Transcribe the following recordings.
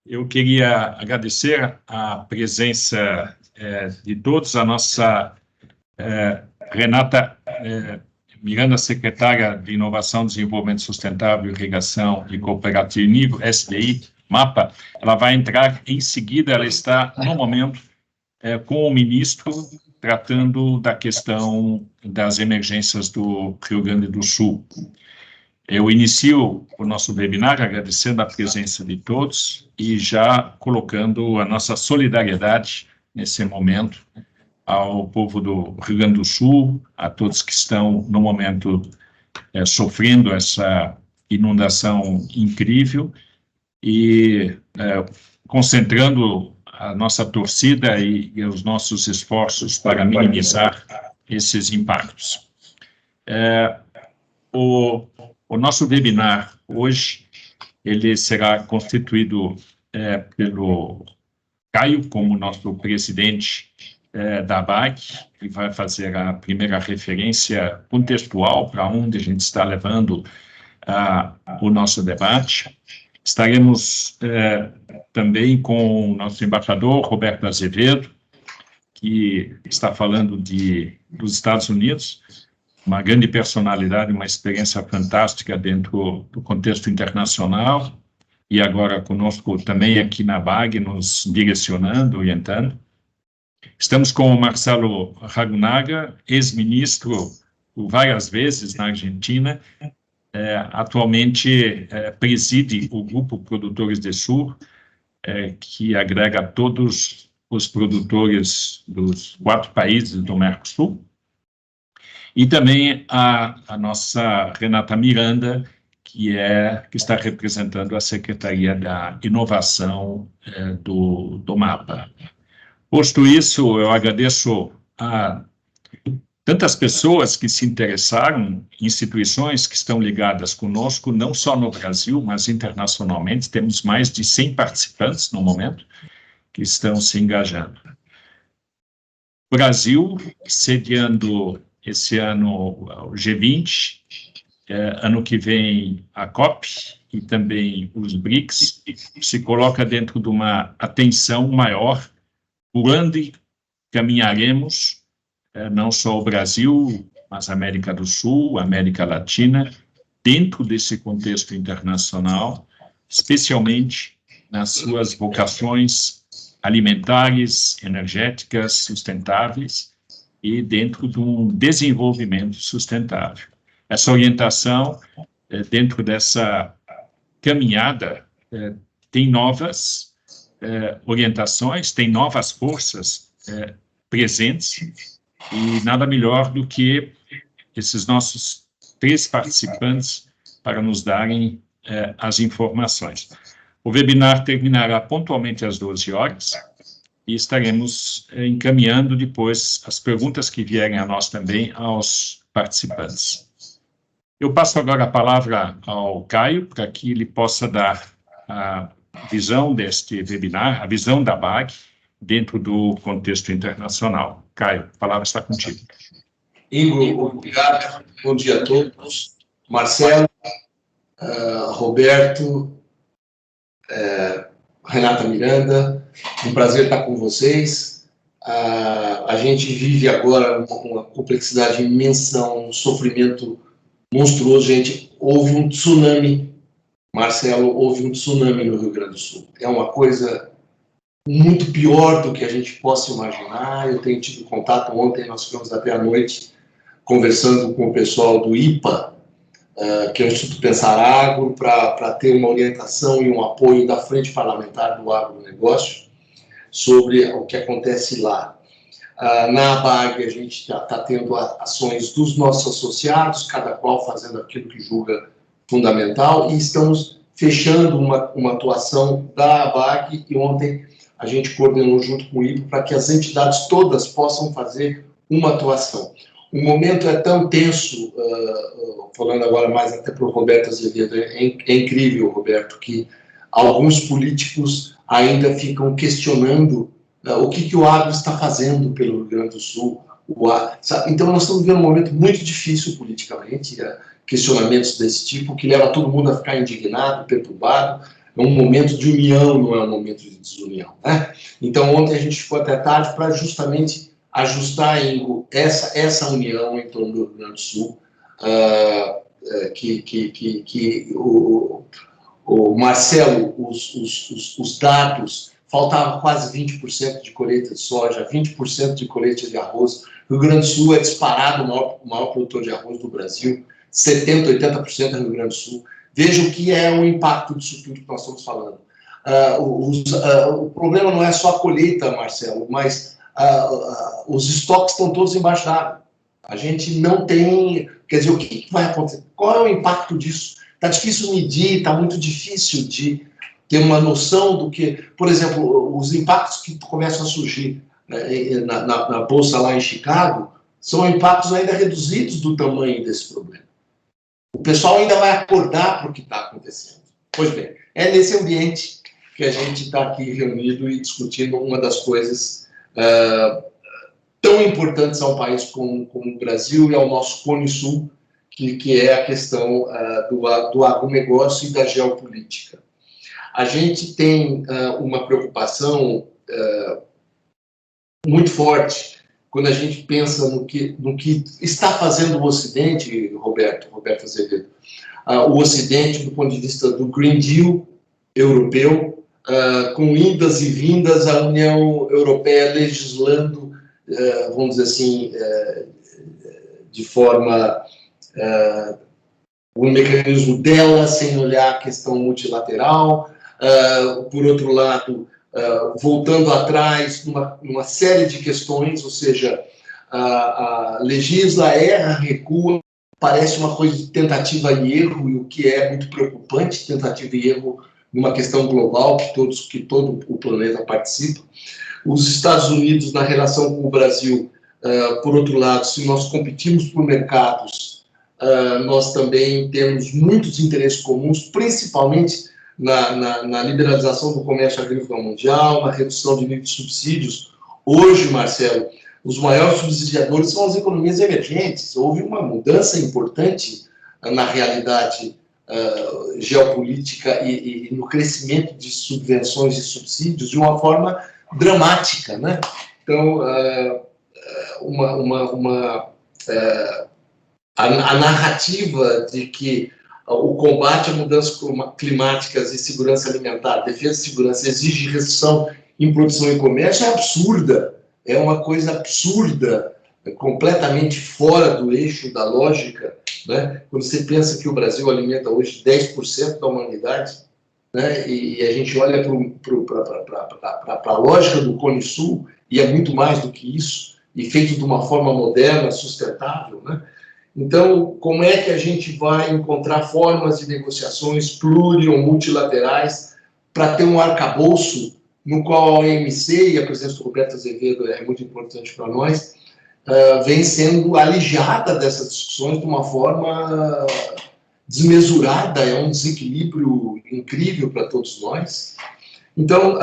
Eu queria agradecer a presença de todos, a nossa Renata Miranda, secretária de Inovação, Desenvolvimento Sustentável, Irrigação e Cooperativismo, SDI, MAPA. Ela vai entrar em seguida, ela está, no momento, com o ministro, tratando da questão das emergências do Rio Grande do Sul. Eu inicio o nosso webinar agradecendo a presença de todos e já colocando a nossa solidariedade nesse momento ao povo do Rio Grande do Sul, a todos que estão, no momento, sofrendo essa inundação incrível e concentrando a nossa torcida e os nossos esforços para minimizar esses impactos. O nosso webinar hoje, ele será constituído pelo Caio, como nosso presidente da ABAG, que vai fazer a primeira referência contextual para onde a gente está levando o nosso debate. Estaremos também com o nosso embaixador, Roberto Azevedo, que está falando dos Estados Unidos, uma grande personalidade, uma experiência fantástica dentro do contexto internacional, e agora conosco também aqui na ABAG, nos direcionando, orientando. Estamos com o Marcelo Ragunaga, ex-ministro várias vezes na Argentina, atualmente preside o Grupo Produtores de Sur, que agrega todos os produtores dos 4 países do Mercosul, e também a nossa Renata Miranda, que está representando a Secretaria da Inovação do MAPA. Posto isso, eu agradeço a tantas pessoas que se interessaram, instituições que estão ligadas conosco, não só no Brasil, mas internacionalmente. Temos mais de 100 participantes no momento que estão se engajando. Brasil, sediando esse ano o G20, ano que vem a COP e também os BRICS, se coloca dentro de uma atenção maior, por onde caminharemos, não só o Brasil, mas a América do Sul, a América Latina, dentro desse contexto internacional, especialmente nas suas vocações alimentares, energéticas, sustentáveis, e dentro de um desenvolvimento sustentável. Essa orientação, dentro dessa caminhada, tem novas orientações, tem novas forças presentes, e nada melhor do que esses nossos 3 participantes para nos darem as informações. O webinar terminará pontualmente às 12 horas, e estaremos encaminhando depois as perguntas que vierem a nós também aos participantes. Eu passo agora a palavra ao Caio, para que ele possa dar a visão deste webinar, a visão da ABAG, dentro do contexto internacional. Caio, a palavra está contigo. Igor, obrigado. Bom dia a todos. Marcelo, Roberto, Renata Miranda, um prazer estar com vocês. A gente vive agora uma complexidade imensa, um sofrimento monstruoso. Gente, houve um tsunami, Marcelo, houve um tsunami no Rio Grande do Sul. É uma coisa muito pior do que a gente possa imaginar. Eu tenho tido contato, ontem nós ficamos até à noite conversando com o pessoal do IPA, que é o Instituto Pensar Agro, para ter uma orientação e um apoio da Frente Parlamentar do Agronegócio sobre o que acontece lá. Na ABAG, a gente está tendo ações dos nossos associados, cada qual fazendo aquilo que julga fundamental, e estamos fechando uma atuação da ABAG, e ontem a gente coordenou junto com o IPA para que as entidades todas possam fazer uma atuação. O momento é tão tenso, falando agora mais até para o Roberto Azevedo, é incrível, Roberto, que alguns políticos ainda ficam questionando o que o agro está fazendo pelo Rio Grande do Sul. Então, nós estamos vivendo um momento muito difícil politicamente, questionamentos desse tipo, que leva todo mundo a ficar indignado, perturbado. É um momento de união, não é um momento de desunião, né? Então, ontem a gente ficou até tarde para justamente ajustar essa união em torno do Rio Grande do Sul, que o Marcelo, os dados, faltava quase 20% de colheita de soja, 20% de colheita de arroz. O Rio Grande do Sul é disparado o maior produtor de arroz do Brasil, 70%, 80% é Rio Grande do Sul. Veja o que é o impacto disso tudo que nós estamos falando. O problema não é só a colheita, Marcelo, mas os estoques estão todos embaixo d'água. A gente não tem... Quer dizer, o que vai acontecer? Qual é o impacto disso? Está difícil medir, está muito difícil de ter uma noção do que... Por exemplo, os impactos que começam a surgir na Bolsa lá em Chicago são impactos ainda reduzidos do tamanho desse problema. O pessoal ainda vai acordar para o que está acontecendo. Pois bem, é nesse ambiente que a gente está aqui reunido e discutindo uma das coisas tão importantes a um país como o Brasil e ao nosso Cone Sul, que é a questão do agronegócio e da geopolítica. A gente tem uma preocupação muito forte quando a gente pensa no que está fazendo o Ocidente, Roberto Azevedo, o Ocidente do ponto de vista do Green Deal europeu, com idas e vindas, a União Europeia legislando, vamos dizer assim, de forma... o mecanismo dela, sem olhar a questão multilateral, por outro lado, voltando atrás numa série de questões, ou seja, legisla, erra, recua, parece uma coisa de tentativa e erro, e o que é muito preocupante, tentativa e erro numa questão global, que todo o planeta participa. Os Estados Unidos, na relação com o Brasil, por outro lado, se nós competimos por mercados, nós também temos muitos interesses comuns, principalmente na liberalização do comércio agrícola mundial, na redução de nível de subsídios. Hoje, Marcelo, os maiores subsidiadores são as economias emergentes. Houve uma mudança importante na realidade geopolítica e no crescimento de subvenções e subsídios de uma forma dramática, né? Então, a narrativa de que o combate a mudanças climáticas e segurança alimentar, defesa e segurança, exige restrição em produção e comércio é absurda, é uma coisa absurda, completamente fora do eixo da lógica, né? Quando você pensa que o Brasil alimenta hoje 10% da humanidade, né? E a gente olha para a lógica do Cone Sul, e é muito mais do que isso, e feito de uma forma moderna, sustentável, né? Então, como é que a gente vai encontrar formas de negociações pluri ou multilaterais para ter um arcabouço no qual a OMC, e a presença do Roberto Azevedo é muito importante para nós, vem sendo alijada dessas discussões de uma forma desmesurada, é um desequilíbrio incrível para todos nós. Então,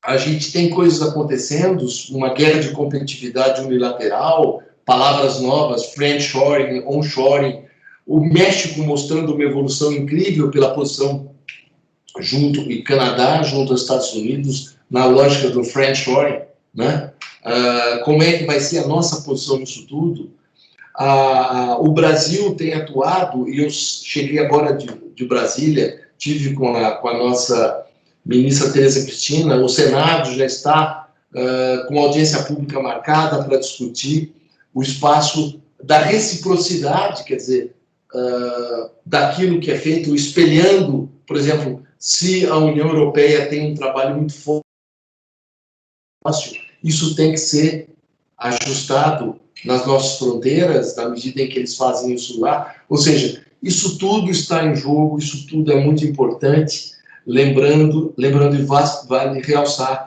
a gente tem coisas acontecendo, uma guerra de competitividade unilateral, palavras novas, friendshoring, onshoring, o México mostrando uma evolução incrível pela posição junto, e Canadá junto aos Estados Unidos, na lógica do friendshoring, né? Como é que vai ser a nossa posição nisso tudo? O Brasil tem atuado, e eu cheguei agora de Brasília, tive com a nossa ministra Tereza Cristina, o Senado já está com audiência pública marcada para discutir o espaço da reciprocidade, quer dizer, daquilo que é feito, espelhando, por exemplo, se a União Europeia tem um trabalho muito fácil, isso tem que ser ajustado nas nossas fronteiras, na medida em que eles fazem isso lá. Ou seja, isso tudo está em jogo, isso tudo é muito importante, lembrando e vale realçar,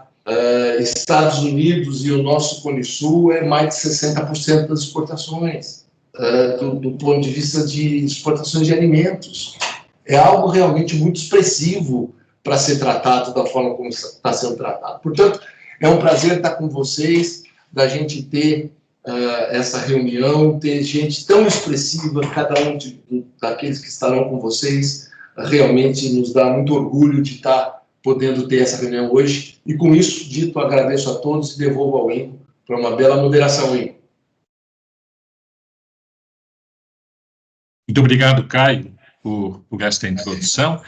Estados Unidos e o nosso Cone Sul é mais de 60% das exportações, do ponto de vista de exportações de alimentos. É algo realmente muito expressivo para ser tratado da forma como está sendo tratado. Portanto, é um prazer estar com vocês, da gente ter essa reunião, ter gente tão expressiva, cada um daqueles que estarão com vocês, realmente nos dá muito orgulho de estar podendo ter essa reunião hoje. E com isso, dito, agradeço a todos e devolvo ao Ingo para uma bela moderação, Ingo. Muito obrigado, Caio, por esta introdução.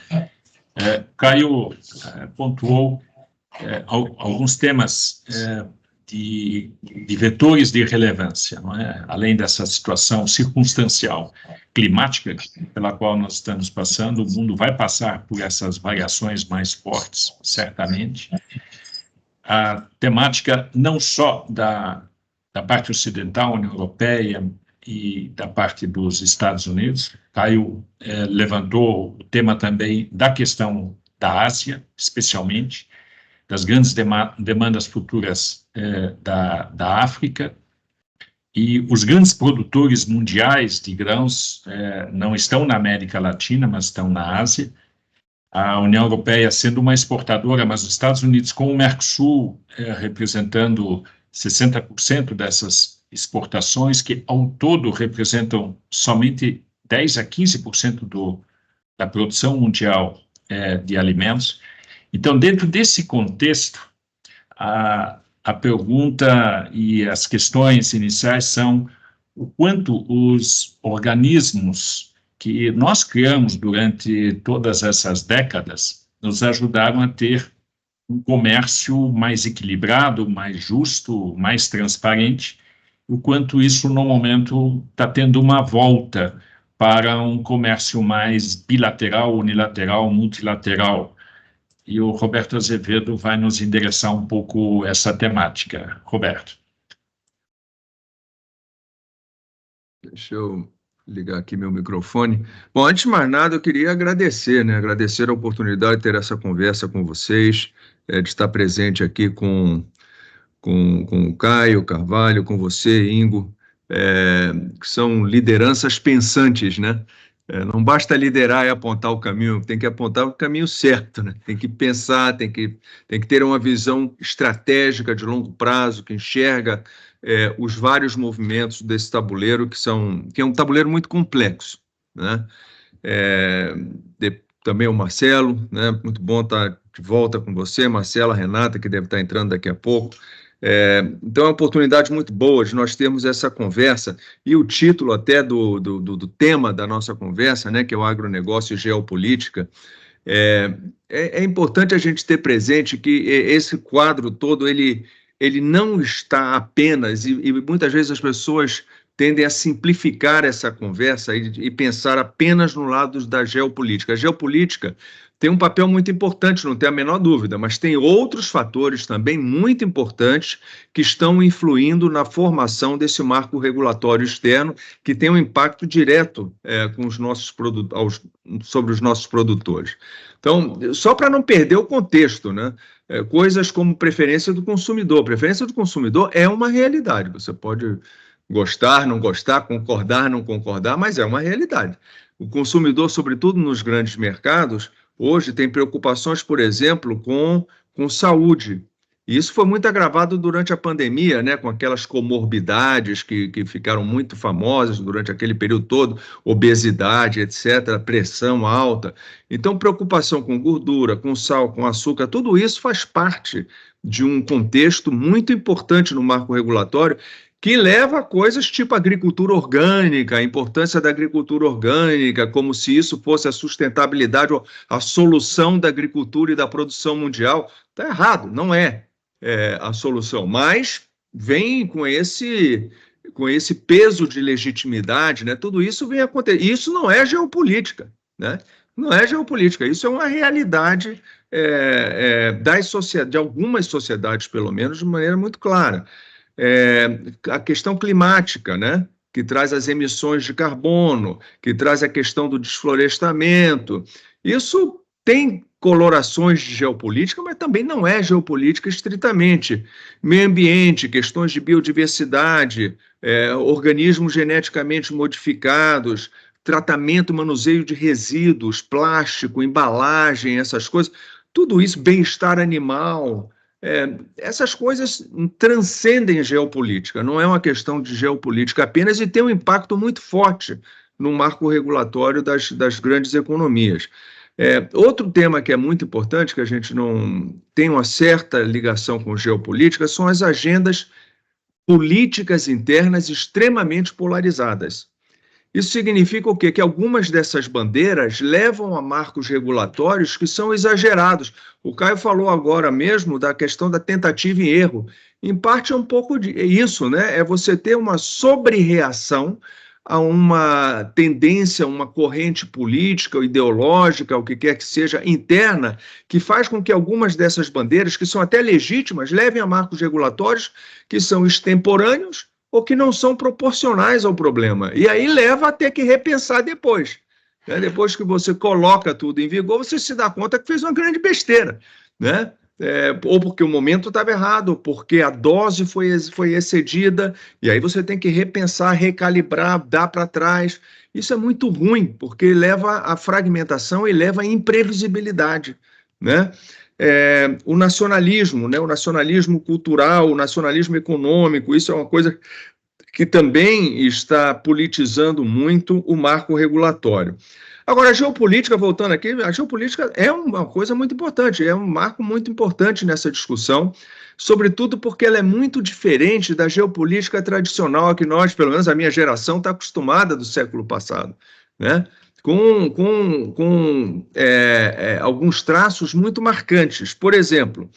Caio pontuou alguns temas de vetores de relevância, não é? Além dessa situação circunstancial climática pela qual nós estamos passando, o mundo vai passar por essas variações mais fortes, certamente. A temática não só da parte ocidental, União Europeia, e da parte dos Estados Unidos. Caio levantou o tema também da questão da Ásia, especialmente, das grandes demandas futuras da África, e os grandes produtores mundiais de grãos não estão na América Latina, mas estão na Ásia. A União Europeia sendo uma exportadora, mas os Estados Unidos com o Mercosul representando 60% dessas exportações, que ao todo representam somente 10 a 15% da produção mundial de alimentos. Então, dentro desse contexto, a pergunta e as questões iniciais são o quanto os organismos que nós criamos durante todas essas décadas nos ajudaram a ter um comércio mais equilibrado, mais justo, mais transparente, o quanto isso, no momento, está tendo uma volta para um comércio mais bilateral, unilateral, multilateral. E o Roberto Azevedo vai nos endereçar um pouco essa temática. Roberto. Deixa eu ligar aqui meu microfone. Bom, antes de mais nada, eu queria agradecer, né? Agradecer a oportunidade de ter essa conversa com vocês, de estar presente aqui com o Caio Carvalho, com você, Ingo, que são lideranças pensantes, né? Não basta liderar e apontar o caminho, tem que apontar o caminho certo, né? Tem que pensar, tem que ter uma visão estratégica de longo prazo, que enxerga os vários movimentos desse tabuleiro, que é um tabuleiro muito complexo, né? Também o Marcelo, né? Muito bom estar de volta com você, Marcela, Renata, que deve estar entrando daqui a pouco. Então é uma oportunidade muito boa de nós termos essa conversa, e o título até do tema da nossa conversa, né, que é o agronegócio e geopolítica. É importante a gente ter presente que esse quadro todo, ele não está apenas, e muitas vezes as pessoas tendem a simplificar essa conversa e pensar apenas no lado da geopolítica. A geopolítica tem um papel muito importante, não tem a menor dúvida, mas tem outros fatores também muito importantes que estão influindo na formação desse marco regulatório externo, que tem um impacto direto com os nossos sobre os nossos produtores. Então, só para não perder o contexto, né? Coisas como preferência do consumidor. Preferência do consumidor é uma realidade. Você pode gostar, não gostar, concordar, não concordar, mas é uma realidade. O consumidor, sobretudo nos grandes mercados, hoje tem preocupações, por exemplo, com saúde. E isso foi muito agravado durante a pandemia, né, com aquelas comorbidades que ficaram muito famosas durante aquele período todo, obesidade, etc., pressão alta. Então, preocupação com gordura, com sal, com açúcar, tudo isso faz parte de um contexto muito importante no marco regulatório, que leva a coisas tipo agricultura orgânica, a importância da agricultura orgânica, como se isso fosse a sustentabilidade ou a solução da agricultura e da produção mundial. Está errado, não é a solução, mas vem com esse peso de legitimidade, né? Tudo isso vem acontecer. Isso não é geopolítica, né? Não é geopolítica, isso é uma realidade de algumas sociedades, pelo menos, de maneira muito clara. A questão climática, né? Que traz as emissões de carbono, que traz a questão do desflorestamento. Isso tem colorações de geopolítica, mas também não é geopolítica estritamente. Meio ambiente, questões de biodiversidade, organismos geneticamente modificados, tratamento e manuseio de resíduos, plástico, embalagem, essas coisas, tudo isso, bem-estar animal. Essas coisas transcendem geopolítica, não é uma questão de geopolítica apenas, e tem um impacto muito forte no marco regulatório das grandes economias. Outro tema que é muito importante, que a gente não tem uma certa ligação com geopolítica, são as agendas políticas internas extremamente polarizadas. Isso significa o quê? Que algumas dessas bandeiras levam a marcos regulatórios que são exagerados. O Caio falou agora mesmo da questão da tentativa e erro. Em parte é um pouco isso, né? É você ter uma sobrereação a uma tendência, uma corrente política ou ideológica, o que quer que seja, interna, que faz com que algumas dessas bandeiras, que são até legítimas, levem a marcos regulatórios que são extemporâneos ou que não são proporcionais ao problema. E aí leva a ter que repensar depois. Né? Depois que você coloca tudo em vigor, você se dá conta que fez uma grande besteira, né? Ou porque o momento estava errado, ou porque a dose foi excedida, e aí você tem que repensar, recalibrar, dar para trás. Isso é muito ruim, porque leva à fragmentação e leva à imprevisibilidade, né? O nacionalismo, né? O nacionalismo cultural, o nacionalismo econômico, isso é uma coisa que também está politizando muito o marco regulatório. Agora, a geopolítica, voltando aqui, a geopolítica é uma coisa muito importante, é um marco muito importante nessa discussão, sobretudo porque ela é muito diferente da geopolítica tradicional a que nós, pelo menos a minha geração, está acostumada do século passado, né? Com alguns traços muito marcantes. Por exemplo,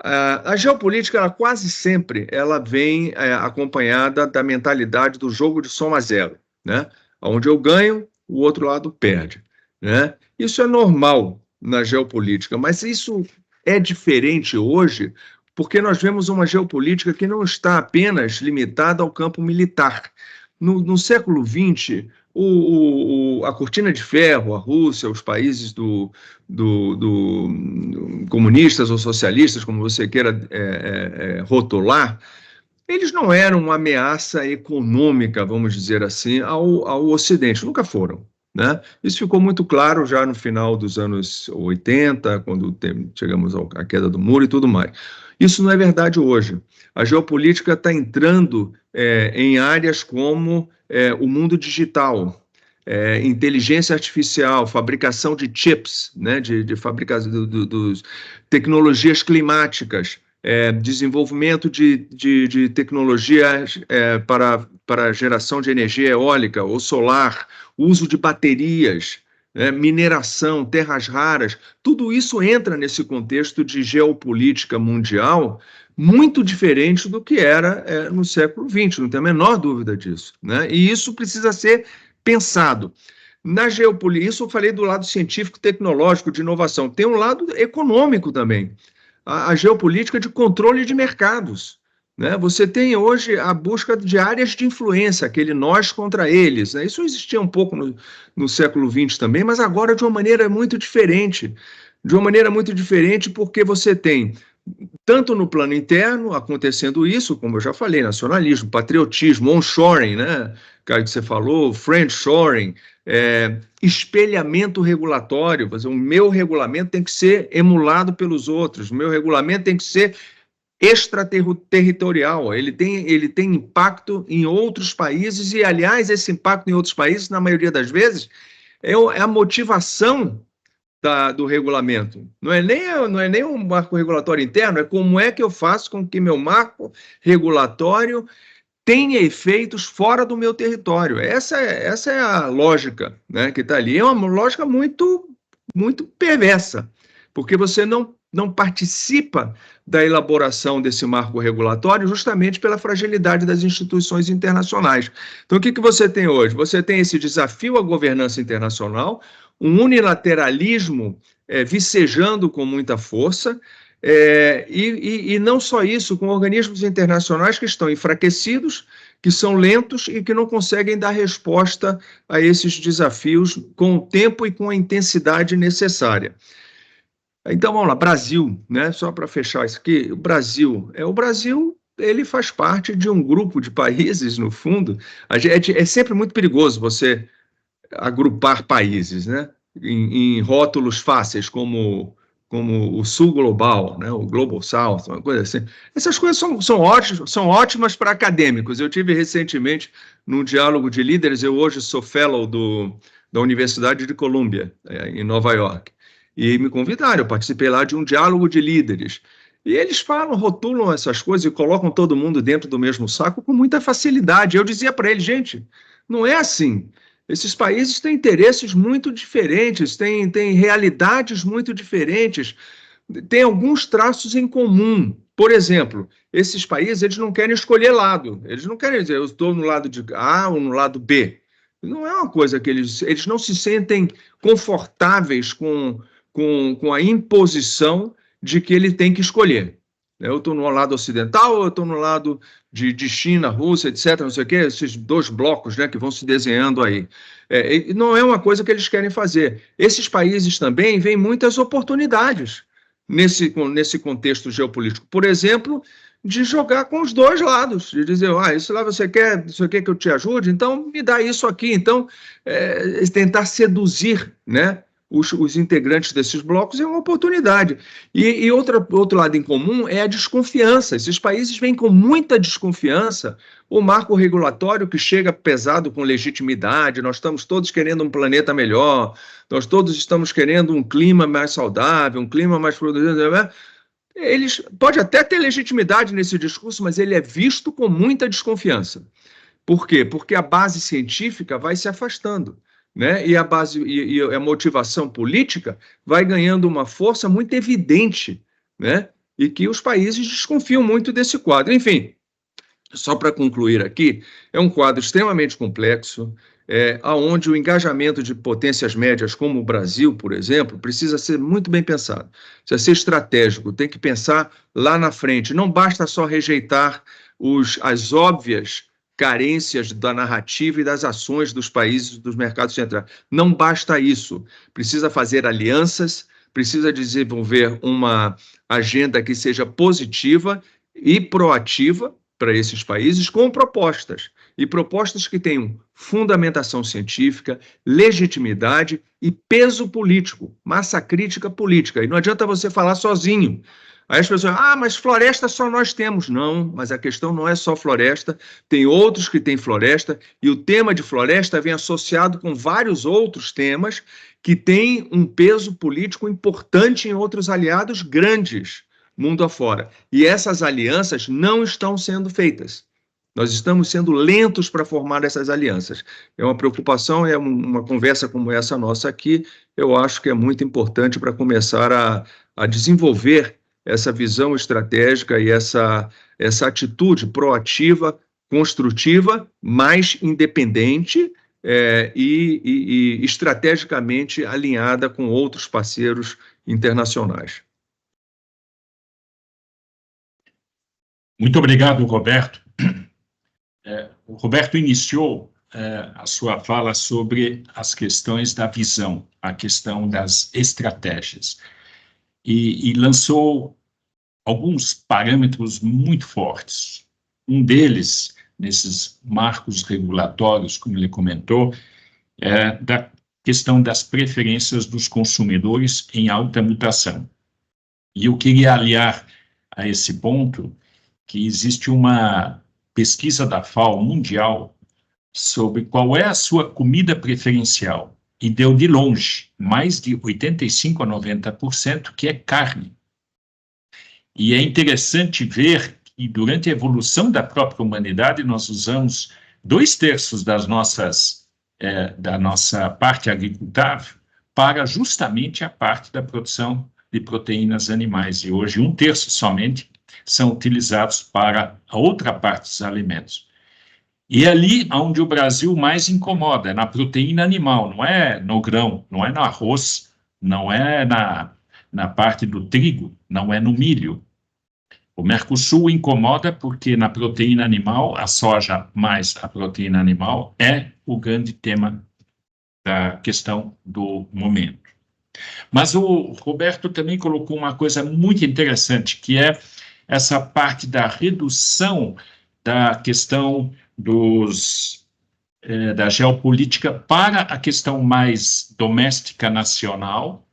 a geopolítica, ela quase sempre vem acompanhada da mentalidade do jogo de soma zero, né? Onde eu ganho, o outro lado perde, né? Isso é normal na geopolítica, mas isso é diferente hoje porque nós vemos uma geopolítica que não está apenas limitada ao campo militar. No século XX, a cortina de ferro, a Rússia, os países comunistas ou socialistas, como você queira rotular, eles não eram uma ameaça econômica, vamos dizer assim, ao Ocidente, nunca foram, né? Isso ficou muito claro já no final dos anos 80, quando chegamos à queda do muro e tudo mais. Isso não é verdade hoje. A geopolítica está entrando em áreas como o mundo digital, inteligência artificial, fabricação de chips, né, de fabricação dos tecnologias climáticas, desenvolvimento de tecnologias para geração de energia eólica ou solar, uso de baterias, mineração, terras raras, tudo isso entra nesse contexto de geopolítica mundial muito diferente do que era no século XX, não tem a menor dúvida disso, né? E isso precisa ser pensado. Na geopolítica, isso eu falei do lado científico, tecnológico, de inovação, tem um lado econômico também. A geopolítica de controle de mercados, né? Você tem hoje a busca de áreas de influência, aquele nós contra eles, né? Isso existia um pouco no século XX também, mas agora de uma maneira muito diferente. De uma maneira muito diferente porque você tem, tanto no plano interno, acontecendo isso, como eu já falei, nacionalismo, patriotismo, onshoring, né? Que você falou, friendshoring, espelhamento regulatório, o meu regulamento tem que ser emulado pelos outros, o meu regulamento tem que ser extraterritorial, ele tem impacto em outros países e, aliás, esse impacto em outros países, na maioria das vezes, é a motivação do regulamento. Não é nem um marco regulatório interno, é como é que eu faço com que meu marco regulatório tenha efeitos fora do meu território. Essa é a lógica, né, que está ali. É uma lógica muito, muito perversa, porque você não participa da elaboração desse marco regulatório justamente pela fragilidade das instituições internacionais. Então, o que você tem hoje? Você tem esse desafio à governança internacional, um unilateralismo vicejando com muita força, e não só isso, com organismos internacionais que estão enfraquecidos, que são lentos e que não conseguem dar resposta a esses desafios com o tempo e com a intensidade necessária. Então, vamos lá, Brasil, né? Só para fechar isso aqui, o Brasil, ele faz parte de um grupo de países, no fundo, é sempre muito perigoso você agrupar países, né? Em rótulos fáceis, como como o Sul Global, né, o Global South, uma coisa assim. Essas coisas são ótimas para acadêmicos. Eu tive recentemente num diálogo de líderes, eu hoje sou fellow da Universidade de Columbia, em Nova York, e me convidaram, eu participei lá de um diálogo de líderes. E eles rotulam essas coisas e colocam todo mundo dentro do mesmo saco com muita facilidade. Eu dizia para eles, gente, não é assim. Esses países têm interesses muito diferentes, têm realidades muito diferentes, têm alguns traços em comum. Por exemplo, esses países eles não querem escolher lado, eles não querem dizer eu estou no lado de A ou no lado B. Não é uma coisa que eles não se sentem confortáveis com a imposição de que ele tem que escolher. Eu estou no lado ocidental ou eu estou no lado de China, Rússia, etc., não sei o quê, esses dois blocos, né, que vão se desenhando aí. Não é uma coisa que eles querem fazer. Esses países também veem muitas oportunidades nesse contexto geopolítico. Por exemplo, de jogar com os dois lados, de dizer, isso lá você quer que eu te ajude? Então me dá isso aqui. Então, tentar seduzir, né, os integrantes desses blocos é uma oportunidade. E outro lado em comum é a desconfiança. Esses países vêm com muita desconfiança. O marco regulatório que chega pesado com legitimidade, nós estamos todos querendo um planeta melhor, nós todos estamos querendo um clima mais saudável, um clima mais produtivo. Pode até ter legitimidade nesse discurso, mas ele é visto com muita desconfiança. Por quê? Porque a base científica vai se afastando, né? E a motivação política vai ganhando uma força muito evidente, né? E que os países desconfiam muito desse quadro. Enfim, só para concluir aqui, é um quadro extremamente complexo, onde o engajamento de potências médias como o Brasil, por exemplo, precisa ser muito bem pensado, precisa ser estratégico, tem que pensar lá na frente. Não basta só rejeitar as óbvias carências da narrativa e das ações dos países dos mercados centrais. Não basta isso. Precisa fazer alianças, precisa desenvolver uma agenda que seja positiva e proativa para esses países com propostas, e propostas que tenham fundamentação científica, legitimidade e peso político, massa crítica política. E não adianta você falar sozinho. Aí as pessoas, mas floresta só nós temos. Não, mas a questão não é só floresta, tem outros que têm floresta, e o tema de floresta vem associado com vários outros temas que têm um peso político importante em outros aliados grandes, mundo afora. E essas alianças não estão sendo feitas. Nós estamos sendo lentos para formar essas alianças. É uma preocupação, uma conversa como essa nossa aqui, eu acho que é muito importante para começar a desenvolver essa visão estratégica e essa atitude proativa, construtiva, mais independente e estrategicamente alinhada com outros parceiros internacionais. Muito obrigado, Roberto. O Roberto iniciou a sua fala sobre as questões da visão, a questão das estratégias, e lançou alguns parâmetros muito fortes. Um deles, nesses marcos regulatórios, como ele comentou, é da questão das preferências dos consumidores em alta mutação. E eu queria aliar a esse ponto que existe uma pesquisa da FAO mundial sobre qual é a sua comida preferencial, e deu de longe mais de 85% a 90% que é carne. E é interessante ver que durante a evolução da própria humanidade nós usamos 2/3 da nossa parte agricultável para justamente a parte da produção de proteínas animais, e hoje 1/3 somente são utilizados para a outra parte dos alimentos. E é ali onde o Brasil mais incomoda, é na proteína animal, não é no grão, não é no arroz, não é na parte do trigo, não é no milho. O Mercosul incomoda porque na proteína animal, a soja mais a proteína animal é o grande tema da questão do momento. Mas o Roberto também colocou uma coisa muito interessante, que é essa parte da redução da questão da geopolítica para a questão mais doméstica nacional,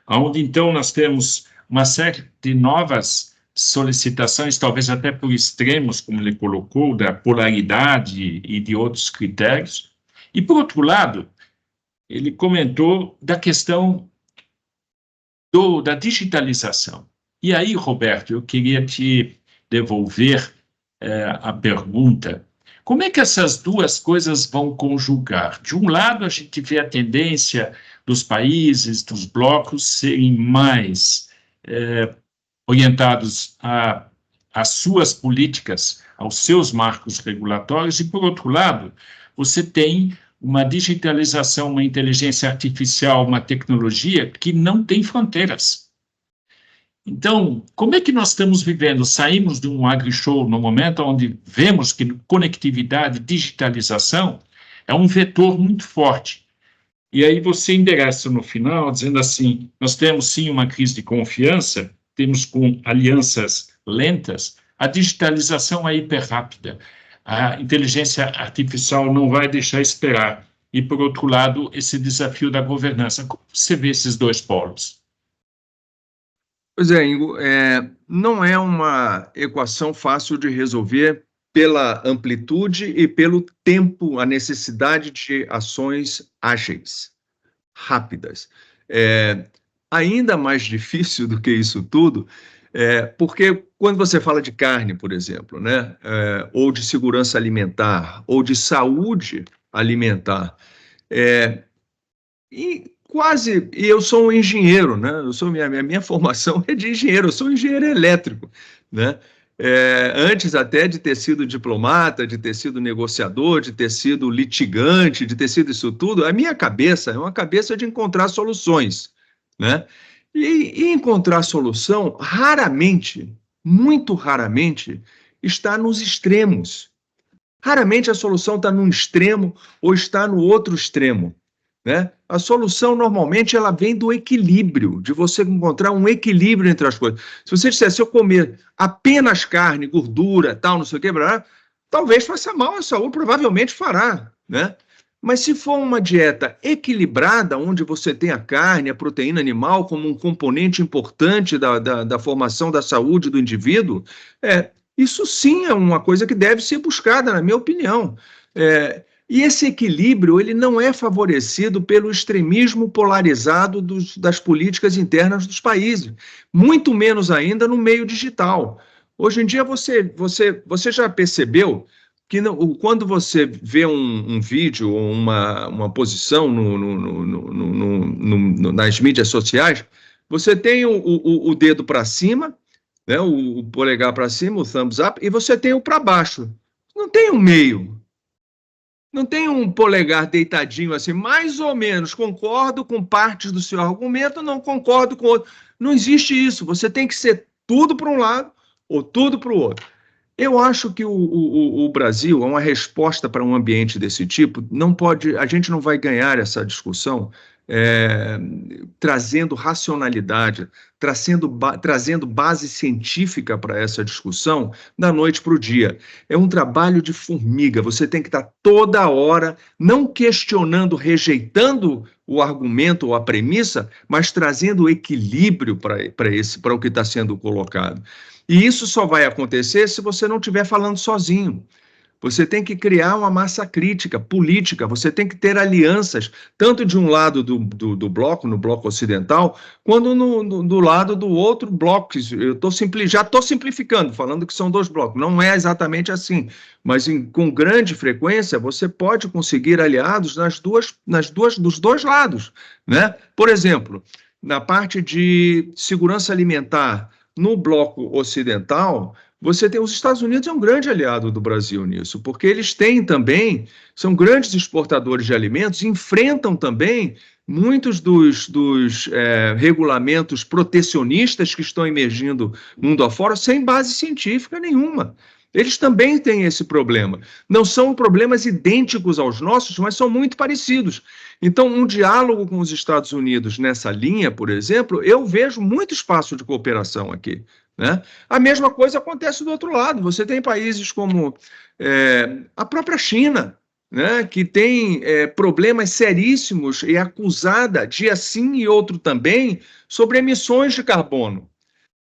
onde então nós temos uma série de novas solicitações, talvez até por extremos, como ele colocou, da polaridade e de outros critérios. E, por outro lado, ele comentou da questão da digitalização. E aí, Roberto, eu queria te devolver a pergunta: como é que essas duas coisas vão conjugar? De um lado, a gente vê a tendência dos países, dos blocos, serem mais orientados às suas políticas, aos seus marcos regulatórios, e, por outro lado, você tem uma digitalização, uma inteligência artificial, uma tecnologia que não tem fronteiras. Então, como é que nós estamos vivendo? Saímos de um agri-show no momento onde vemos que conectividade, digitalização é um vetor muito forte. E aí você endereça no final, dizendo assim, nós temos sim uma crise de confiança, temos com alianças lentas, a digitalização é hiper rápida, a inteligência artificial não vai deixar esperar. E, por outro lado, esse desafio da governança. Como você vê esses dois polos? Pois é, Ingo, não é uma equação fácil de resolver pela amplitude e pelo tempo, a necessidade de ações ágeis, rápidas. Ainda mais difícil do que isso tudo, porque quando você fala de carne, por exemplo, né, ou de segurança alimentar, ou de saúde alimentar, e eu sou um engenheiro, né? Minha formação é de engenheiro, eu sou um engenheiro elétrico, né? Antes até de ter sido diplomata, de ter sido negociador, de ter sido litigante, de ter sido isso tudo, a minha cabeça é uma cabeça de encontrar soluções, né? E encontrar solução, raramente, muito raramente, está nos extremos. Raramente a solução está num extremo ou está no outro extremo, né? A solução, normalmente, ela vem do equilíbrio, de você encontrar um equilíbrio entre as coisas. Se você disser, se eu comer apenas carne, gordura, tal, não sei o que, talvez faça mal à saúde, provavelmente fará, né? Mas se for uma dieta equilibrada, onde você tem a carne, a proteína animal como um componente importante da formação da saúde do indivíduo, isso sim é uma coisa que deve ser buscada, na minha opinião. E esse equilíbrio ele não é favorecido pelo extremismo polarizado das políticas internas dos países, muito menos ainda no meio digital. Hoje em dia, você já percebeu que quando você vê um vídeo ou uma posição nas mídias sociais, você tem o dedo para cima, né, o polegar para cima, o thumbs up, e você tem o para baixo. Não tem um meio. Não tem um polegar deitadinho assim, mais ou menos, concordo com partes do seu argumento, não concordo com outro. Não existe isso. Você tem que ser tudo para um lado ou tudo para o outro. Eu acho que o Brasil é uma resposta para um ambiente desse tipo. A gente não vai ganhar essa discussão trazendo racionalidade, trazendo base científica para essa discussão da noite para o dia. É um trabalho de formiga, você tem que estar toda hora não questionando, rejeitando o argumento ou a premissa, mas trazendo equilíbrio para o que está sendo colocado. E isso só vai acontecer se você não estiver falando sozinho. Você tem que criar uma massa crítica, política, você tem que ter alianças, tanto de um lado do bloco, no bloco ocidental, quanto do lado do outro bloco. Já estou simplificando, falando que são dois blocos. Não é exatamente assim, mas com grande frequência você pode conseguir aliados dos dois lados, né? Por exemplo, na parte de segurança alimentar, no bloco ocidental, você tem os Estados Unidos é um grande aliado do Brasil nisso, porque eles são grandes exportadores de alimentos, enfrentam também muitos dos regulamentos protecionistas que estão emergindo mundo afora sem base científica nenhuma. Eles também têm esse problema. Não são problemas idênticos aos nossos, mas são muito parecidos. Então, um diálogo com os Estados Unidos nessa linha, por exemplo, eu vejo muito espaço de cooperação aqui, né? A mesma coisa acontece do outro lado. Você tem países como a própria China, né, que tem problemas seríssimos e acusada, dia sim e outro também, sobre emissões de carbono.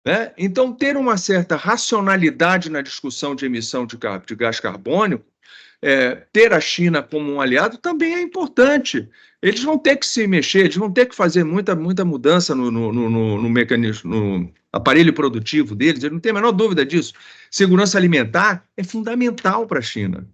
Né? Então, ter uma certa racionalidade na discussão de emissão de gás carbônico, ter a China como um aliado também é importante. Eles vão ter que se mexer, eles vão ter que fazer muita mudança no mecanismo, no aparelho produtivo deles, eu não tenho a menor dúvida disso. Segurança alimentar é fundamental para a China.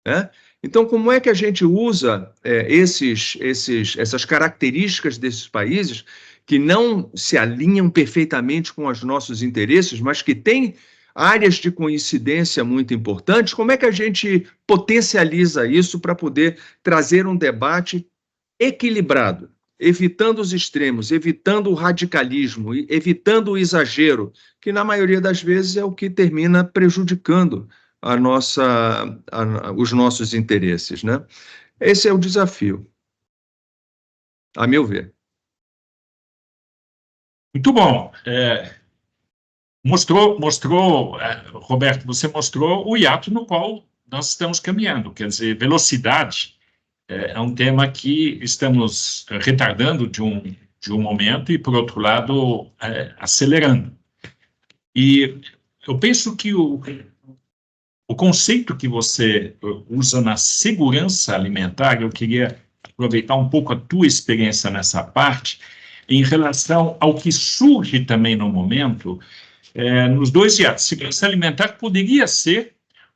Né? Então, como é que a gente usa essas características desses países que não se alinham perfeitamente com os nossos interesses, mas que têm áreas de coincidência muito importantes, como é que a gente potencializa isso para poder trazer um debate equilibrado, evitando os extremos, evitando o radicalismo, evitando o exagero, que na maioria das vezes é o que termina prejudicando os nossos interesses, né? Esse é o desafio, a meu ver. Muito bom. Roberto, você mostrou o hiato no qual nós estamos caminhando. Quer dizer, velocidade é um tema que estamos retardando de um momento e, por outro lado, acelerando. E eu penso que o conceito que você usa na segurança alimentar, eu queria aproveitar um pouco a tua experiência nessa parte, em relação ao que surge também no momento, nos dois hiatos. Segurança alimentar poderia ser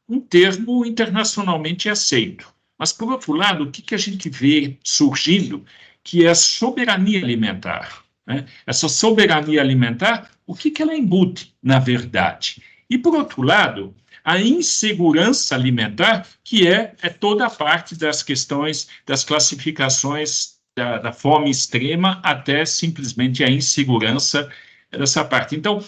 um termo internacionalmente aceito, mas, por outro lado, o que a gente vê surgindo, que é a soberania alimentar. Né? Essa soberania alimentar, o que ela embute, na verdade? E, por outro lado, a insegurança alimentar, que é toda a parte das questões, das classificações da fome extrema até simplesmente a insegurança dessa parte. Então,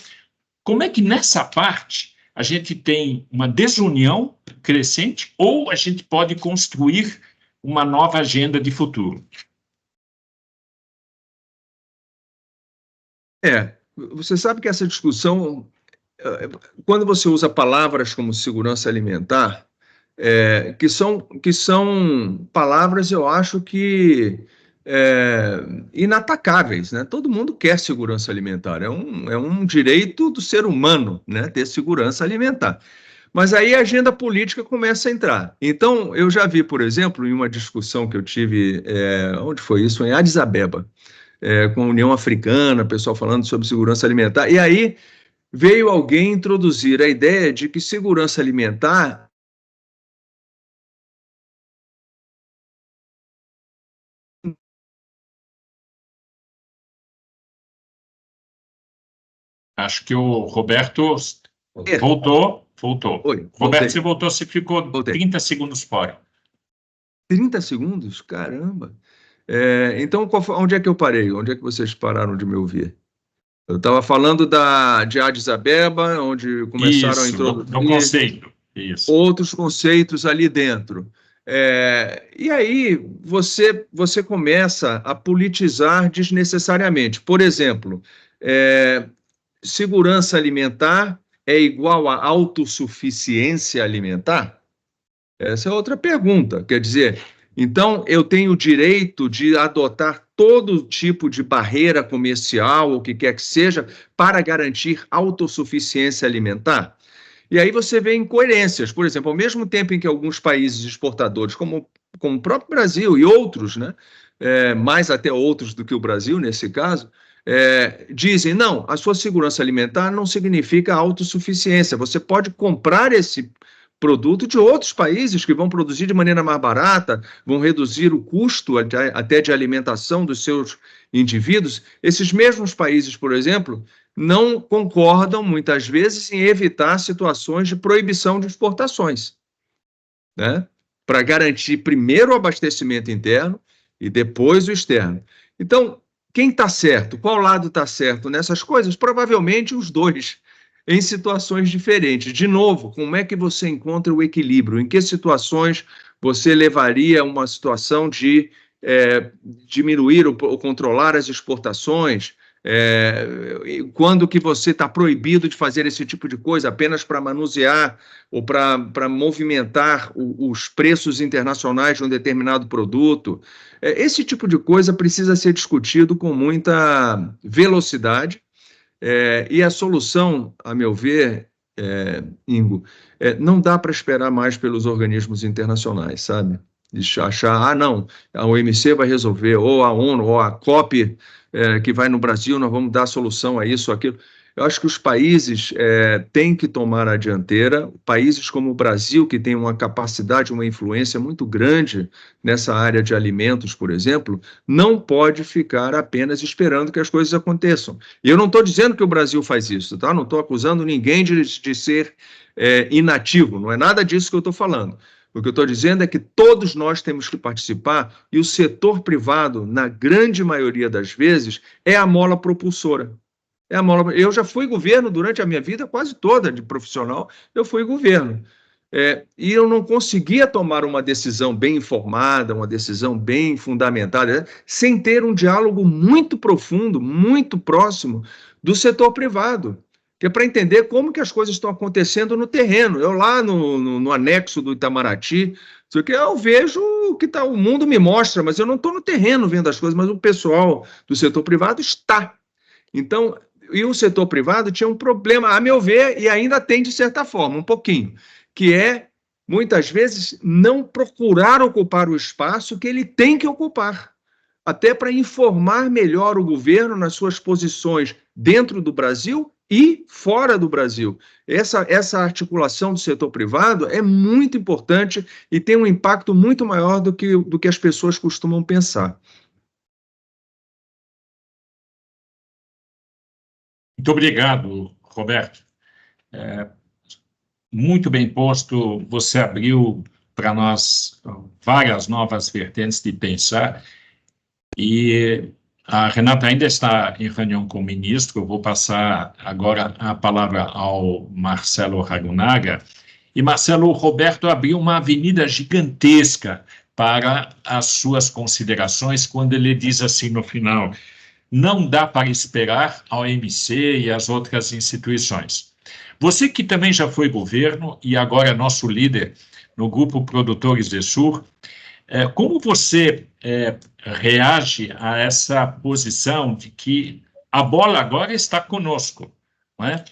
como é que nessa parte a gente tem uma desunião crescente ou a gente pode construir uma nova agenda de futuro? Você sabe que essa discussão, quando você usa palavras como segurança alimentar, que são palavras, eu acho que inatacáveis, né? Todo mundo quer segurança alimentar, é um direito do ser humano, né? Ter segurança alimentar. Mas aí a agenda política começa a entrar. Então, eu já vi, por exemplo, em uma discussão que eu tive, onde foi isso? Em Addis Abeba, com a União Africana, pessoal falando sobre segurança alimentar, e aí veio alguém introduzir a ideia de que segurança alimentar Acho que o Roberto voltou. Oi, Roberto, você voltou, você ficou voltei. 30 segundos fora. 30 segundos? Caramba! Então, onde é que eu parei? Onde é que vocês pararam de me ouvir? Eu estava falando de Addis Abeba, onde começaram a introduzir do conceito. Isso. Outros conceitos ali dentro. E aí você começa a politizar desnecessariamente. Por exemplo, segurança alimentar é igual a autossuficiência alimentar? Essa é outra pergunta. Quer dizer, então eu tenho o direito de adotar todo tipo de barreira comercial, ou o que quer que seja, para garantir autossuficiência alimentar? E aí você vê incoerências. Por exemplo, ao mesmo tempo em que alguns países exportadores, como o próprio Brasil e outros, né, mais até outros do que o Brasil nesse caso, dizem, não, a sua segurança alimentar não significa autossuficiência. Você pode comprar esse produto de outros países que vão produzir de maneira mais barata, vão reduzir o custo até de alimentação dos seus indivíduos. Esses mesmos países, por exemplo, não concordam, muitas vezes, em evitar situações de proibição de exportações, né? Para garantir primeiro o abastecimento interno e depois o externo. Então, quem está certo? Qual lado está certo nessas coisas? Provavelmente os dois, em situações diferentes. De novo, como é que você encontra o equilíbrio? Em que situações você levaria a uma situação de diminuir ou controlar as exportações? Quando que você está proibido de fazer esse tipo de coisa apenas para manusear ou para movimentar os preços internacionais de um determinado produto? Esse tipo de coisa precisa ser discutido com muita velocidade, e a solução, a meu ver, Ingo, não dá para esperar mais pelos organismos internacionais, sabe? De achar, não, a OMC vai resolver, ou a ONU, ou a COP, que vai no Brasil, nós vamos dar a solução a isso ou aquilo. Eu acho que os países têm que tomar a dianteira, países como o Brasil, que tem uma capacidade, uma influência muito grande nessa área de alimentos, por exemplo, não pode ficar apenas esperando que as coisas aconteçam. E eu não estou dizendo que o Brasil faz isso, tá? Não estou acusando ninguém de ser inativo, não é nada disso que eu estou falando. O que eu estou dizendo é que todos nós temos que participar e o setor privado, na grande maioria das vezes, é a mola propulsora. Eu já fui governo durante a minha vida quase toda de profissional, eu fui governo. E eu não conseguia tomar uma decisão bem informada, uma decisão bem fundamentada, sem ter um diálogo muito profundo, muito próximo do setor privado, que é para entender como que as coisas estão acontecendo no terreno. Eu lá no anexo do Itamaraty, eu vejo o que o mundo me mostra, mas eu não estou no terreno vendo as coisas, mas o pessoal do setor privado está. Então, e o setor privado tinha um problema, a meu ver, e ainda tem de certa forma, um pouquinho, que é, muitas vezes, não procurar ocupar o espaço que ele tem que ocupar, até para informar melhor o governo nas suas posições dentro do Brasil e fora do Brasil. Essa articulação do setor privado é muito importante e tem um impacto muito maior do que as pessoas costumam pensar. Muito obrigado, Roberto. Muito bem posto, você abriu para nós várias novas vertentes de pensar, e a Renata ainda está em reunião com o ministro. Eu vou passar agora a palavra ao Marcelo Ragunaga. E, Marcelo, o Roberto abriu uma avenida gigantesca para as suas considerações, quando ele diz assim no final: não dá para esperar a OMC e as outras instituições. Você que também já foi governo e agora é nosso líder no Grupo Produtores de Sur, como você reage a essa posição de que a bola agora está conosco, não é?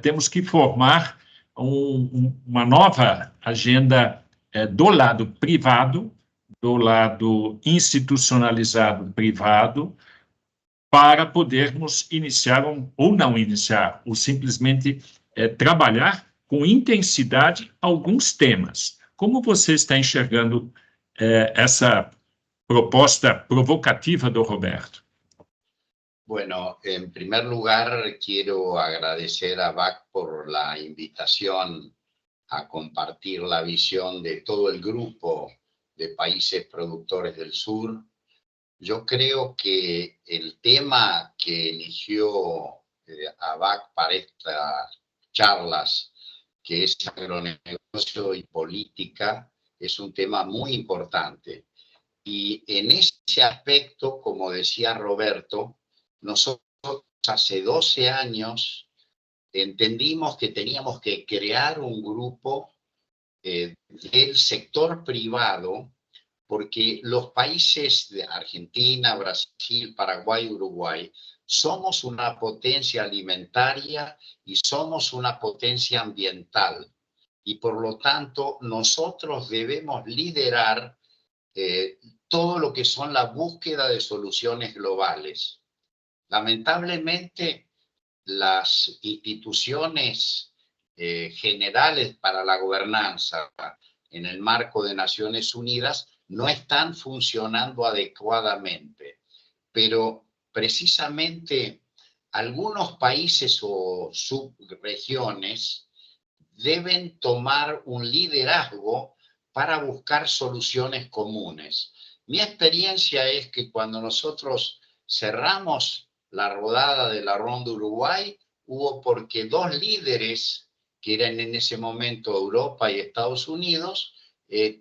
Temos que formar uma nova agenda do lado privado, do lado institucionalizado privado, para podermos iniciar ou não iniciar, ou simplesmente trabalhar com intensidade alguns temas. Como você está enxergando essa proposta provocativa do Roberto? Bueno, en primer lugar, quiero agradecer a BAC por la invitación a compartir la visión de todo el grupo de países productores del sur. Yo creo que el tema que eligió ABAC para estas charlas, que es agronegocio y política, es un tema muy importante. Y en ese aspecto, como decía Roberto, nosotros hace 12 años entendimos que teníamos que crear un grupo del sector privado, porque los países de Argentina, Brasil, Paraguay, Uruguay, somos una potencia alimentaria y somos una potencia ambiental. Y por lo tanto, nosotros debemos liderar todo lo que son la búsqueda de soluciones globales. Lamentablemente, las instituciones generales para la gobernanza en el marco de Naciones Unidas no están funcionando adecuadamente, pero precisamente algunos países o subregiones deben tomar un liderazgo para buscar soluciones comunes. Mi experiencia es que cuando nosotros cerramos la rodada de la Ronda Uruguay, hubo porque dos líderes, que eran en ese momento Europa y Estados Unidos,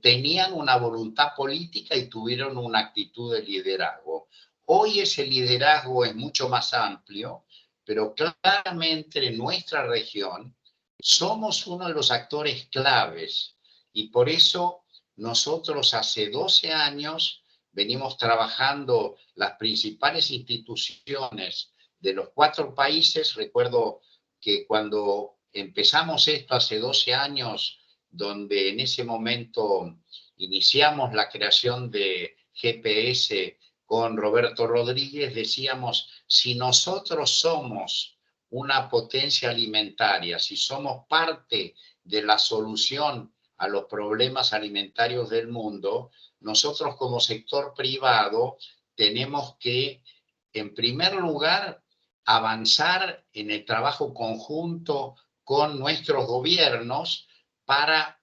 tenían una voluntad política y tuvieron una actitud de liderazgo. Hoy ese liderazgo es mucho más amplio, pero claramente en nuestra región somos uno de los actores claves y por eso nosotros hace 12 años venimos trabajando las principales instituciones de los 4 países. Recuerdo que cuando empezamos esto hace 12 años, donde en ese momento iniciamos la creación de GPS con Roberto Rodríguez, decíamos, si nosotros somos una potencia alimentaria, si somos parte de la solución a los problemas alimentarios del mundo, nosotros como sector privado tenemos que, en primer lugar, avanzar en el trabajo conjunto con nuestros gobiernos para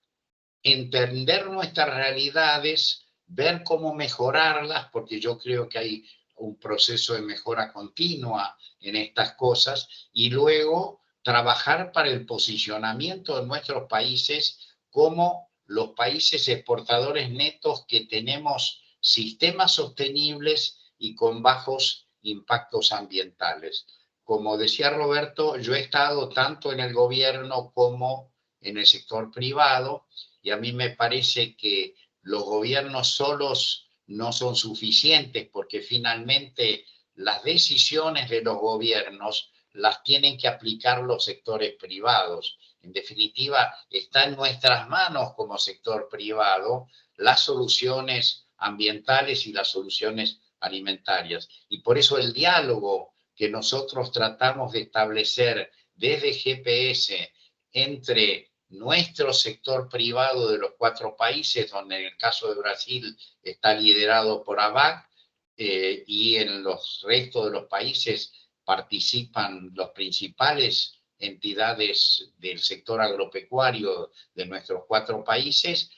entender nuestras realidades, ver cómo mejorarlas, porque yo creo que hay un proceso de mejora continua en estas cosas, y luego trabajar para el posicionamiento de nuestros países como los países exportadores netos que tenemos sistemas sostenibles y con bajos impactos ambientales. Como decía Roberto, yo he estado tanto en el gobierno como en el sector privado, y a mí me parece que los gobiernos solos no son suficientes porque finalmente las decisiones de los gobiernos las tienen que aplicar los sectores privados. En definitiva, está en nuestras manos como sector privado las soluciones ambientales y las soluciones alimentarias. Y por eso el diálogo que nosotros tratamos de establecer desde GPS entre nuestro sector privado de los 4 países, donde en el caso de Brasil está liderado por ABAC, y en los restos de los países participan las principales entidades del sector agropecuario de nuestros 4 países.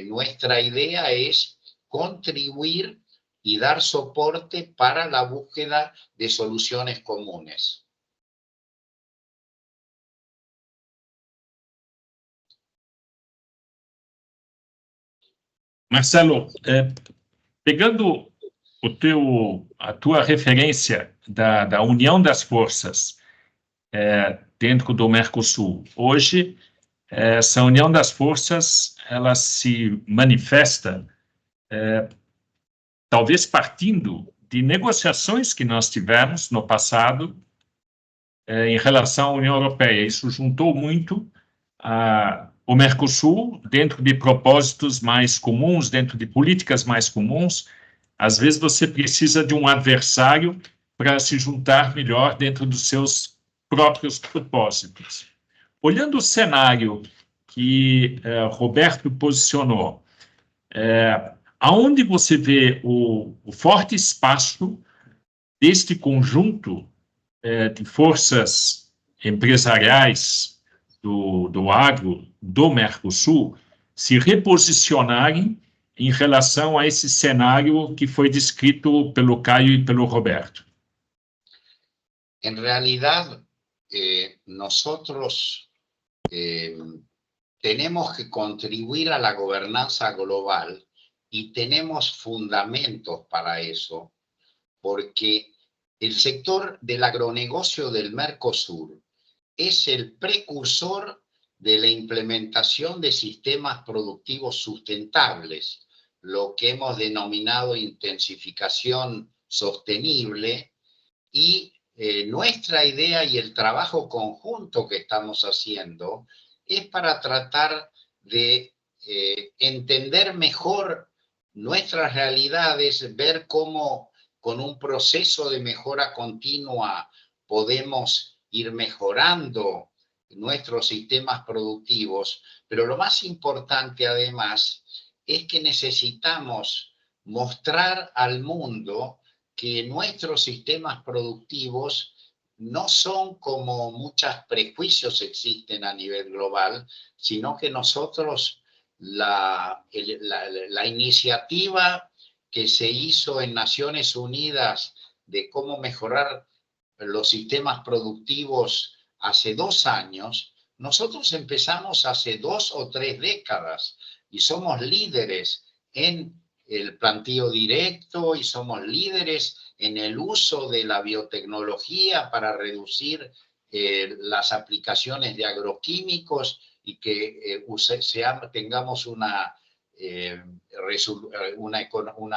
Nuestra idea es contribuir y dar soporte para la búsqueda de soluciones comunes. Marcelo, pegando a tua referência da união das forças dentro do Mercosul, hoje essa união das forças ela se manifesta talvez partindo de negociações que nós tivemos no passado em relação à União Europeia. Isso juntou muito o Mercosul dentro de propósitos mais comuns, dentro de políticas mais comuns. Às vezes você precisa de um adversário para se juntar melhor dentro dos seus próprios propósitos. Olhando o cenário que Roberto posicionou, aonde você vê o forte espaço deste conjunto de forças empresariais do agro do Mercosul se reposicionarem em relação a esse cenário que foi descrito pelo Caio e pelo Roberto? En realidad, nosotros tenemos que contribuir a la gobernanza global y tenemos fundamentos para eso, porque el sector del agronegocio del Mercosur es el precursor de la implementación de sistemas productivos sustentables, lo que hemos denominado intensificación sostenible, y nuestra idea y el trabajo conjunto que estamos haciendo es para tratar de entender mejor nuestras realidades, ver cómo con un proceso de mejora continua podemos ir mejorando nuestros sistemas productivos, pero lo más importante además es que necesitamos mostrar al mundo que nuestros sistemas productivos no son como muchos prejuicios existen a nivel global, sino que nosotros la iniciativa que se hizo en Naciones Unidas de cómo mejorar los sistemas productivos hace 2 años, nosotros empezamos hace 2 o 3 décadas y somos líderes en el planteo directo y somos líderes en el uso de la biotecnología para reducir las aplicaciones de agroquímicos y que tengamos una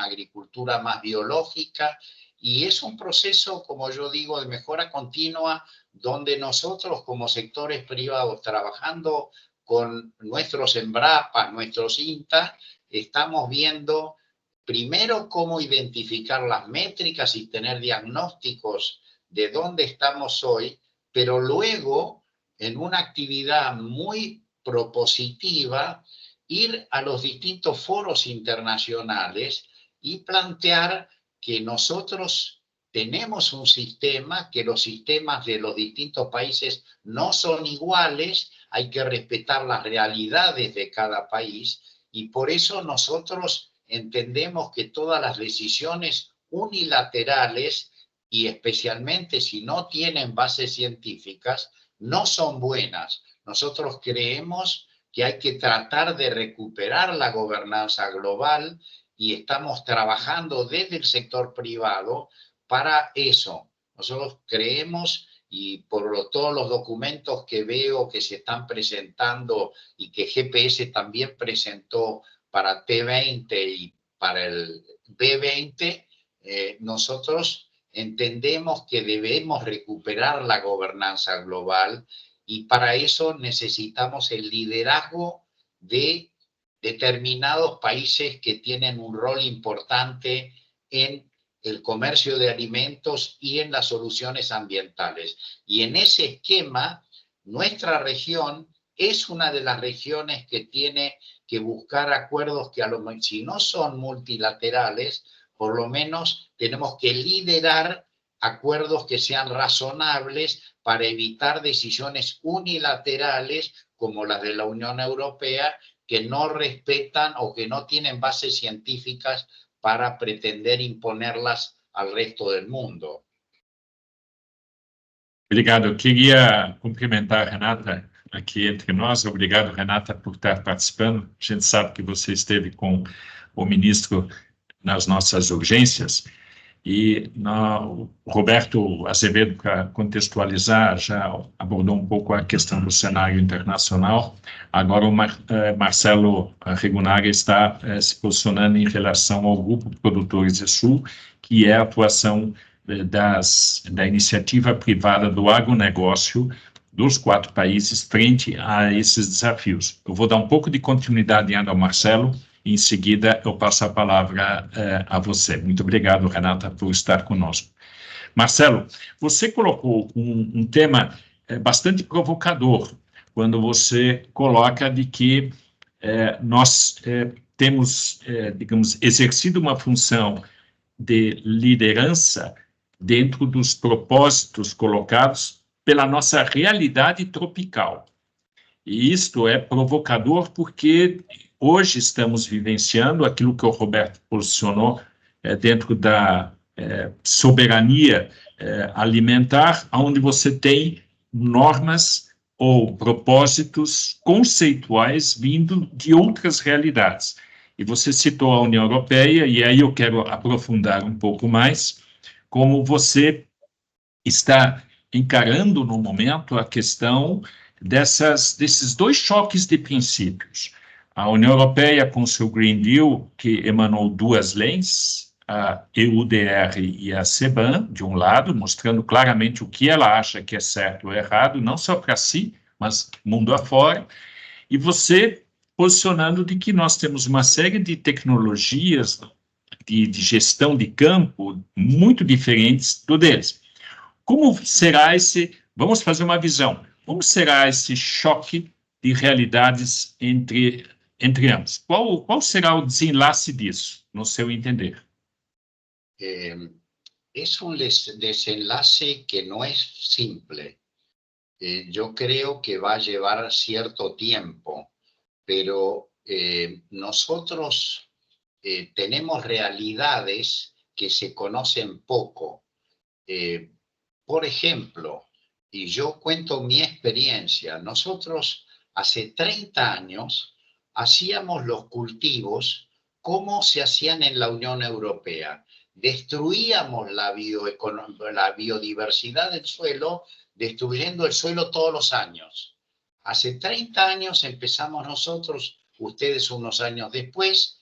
agricultura más biológica. Y es un proceso, como yo digo, de mejora continua, donde nosotros como sectores privados, trabajando con nuestros Embrapas, nuestros INTA, estamos viendo primero cómo identificar las métricas y tener diagnósticos de dónde estamos hoy, pero luego, en una actividad muy propositiva, ir a los distintos foros internacionales y plantear que nosotros tenemos un sistema, que los sistemas de los distintos países no son iguales, hay que respetar las realidades de cada país, y por eso nosotros entendemos que todas las decisiones unilaterales, y especialmente si no tienen bases científicas, no son buenas. Nosotros creemos que hay que tratar de recuperar la gobernanza global y estamos trabajando desde el sector privado para eso. Nosotros creemos, y por todos los documentos que veo que se están presentando y que GPS también presentó para T20 y para el B20, nosotros entendemos que debemos recuperar la gobernanza global, y para eso necesitamos el liderazgo de determinados países que tienen un rol importante en el comercio de alimentos y en las soluciones ambientales. Y en ese esquema, nuestra región es una de las regiones que tiene que buscar acuerdos que si no son multilaterales, por lo menos tenemos que liderar acuerdos que sean razonables para evitar decisiones unilaterales como las de la Unión Europea, que no respetan o que no tienen bases científicas para pretender imponerlas al resto del mundo. Obrigado. Eu queria cumprimentar a Renata aqui entre nós. Obrigado, Renata, por estar participando. A gente sabe que você esteve com o ministro nas nossas urgências. E o Roberto Azevedo, para contextualizar, já abordou um pouco a questão do cenário internacional. Agora o Marcelo Regunaghi está se posicionando em relação ao Grupo Produtores do Sul, que é a atuação da iniciativa privada do agronegócio dos 4 países frente a esses desafios. Eu vou dar um pouco de continuidade ainda ao Marcelo, e em seguida eu passo a palavra a você. Muito obrigado, Renata, por estar conosco. Marcelo, você colocou um tema bastante provocador, quando você coloca de que nós temos, digamos, exercido uma função de liderança dentro dos propósitos colocados pela nossa realidade tropical. E isto é provocador porque hoje estamos vivenciando aquilo que o Roberto posicionou dentro da soberania alimentar, onde você tem normas ou propósitos conceituais vindo de outras realidades. E você citou a União Europeia, e aí eu quero aprofundar um pouco mais, como você está encarando no momento a questão desses 2 choques de princípios. A União Europeia, com seu Green Deal, que emanou 2 leis, a EUDR e a CBAM, de um lado, mostrando claramente o que ela acha que é certo ou errado, não só para si, mas mundo afora, e você posicionando de que nós temos uma série de tecnologias de gestão de campo muito diferentes do deles. Como será vamos fazer uma visão, como será esse choque de realidades entre ambos? Qual será o desenlace disso, no seu entender? Es un desenlace que no es simple. Yo creo que va a llevar cierto tiempo, pero nosotros tenemos realidades que se conocen poco. Por ejemplo, y yo cuento mi experiencia, nosotros hace 30 años hacíamos los cultivos ¿cómo se hacían en la Unión Europea? Destruíamos la biodiversidad del suelo, destruyendo el suelo todos los años. Hace 30 años empezamos nosotros, ustedes unos años después,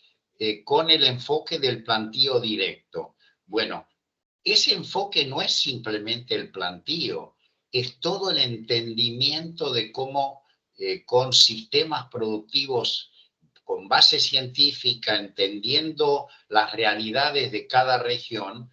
con el enfoque del plantío directo. Bueno, ese enfoque no es simplemente el plantío, es todo el entendimiento de cómo con sistemas productivos con base científica, entendiendo las realidades de cada región,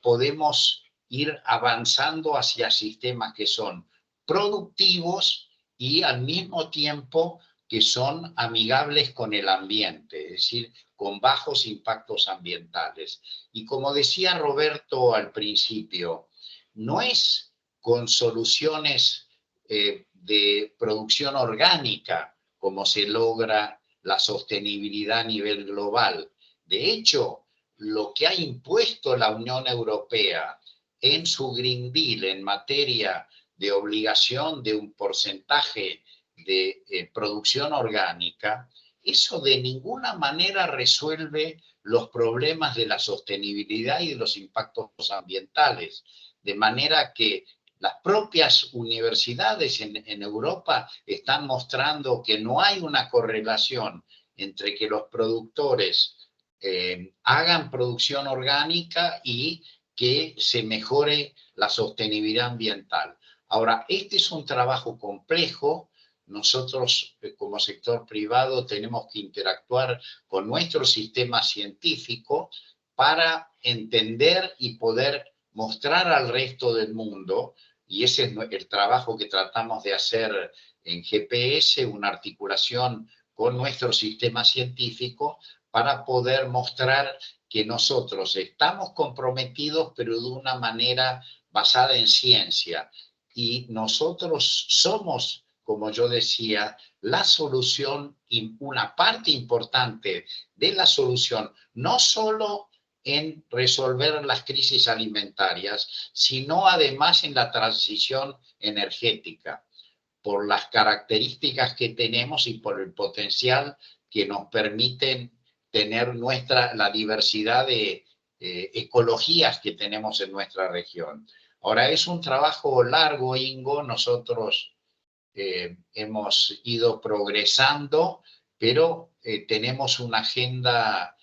podemos ir avanzando hacia sistemas que son productivos y al mismo tiempo que son amigables con el ambiente, es decir, con bajos impactos ambientales. Y como decía Roberto al principio, no es con soluciones de producción orgánica como se logra la sostenibilidad a nivel global. De hecho, lo que ha impuesto la Unión Europea en su Green Deal en materia de obligación de un porcentaje de producción orgánica, eso de ninguna manera resuelve los problemas de la sostenibilidad y de los impactos ambientales. De manera que las propias universidades en Europa están mostrando que no hay una correlación entre que los productores hagan producción orgánica y que se mejore la sostenibilidad ambiental. Ahora, este es un trabajo complejo. Nosotros, como sector privado, tenemos que interactuar con nuestro sistema científico para entender y poder mostrar al resto del mundo, y ese es el trabajo que tratamos de hacer en GPS, una articulación con nuestro sistema científico para poder mostrar que nosotros estamos comprometidos, pero de una manera basada en ciencia. Y nosotros somos, como yo decía, la solución y una parte importante de la solución, no solo en resolver las crisis alimentarias, sino además en la transición energética, por las características que tenemos y por el potencial que nos permiten tener la diversidad de ecologías que tenemos en nuestra región. Ahora, es un trabajo largo, Ingo, nosotros hemos ido progresando, pero tenemos una agenda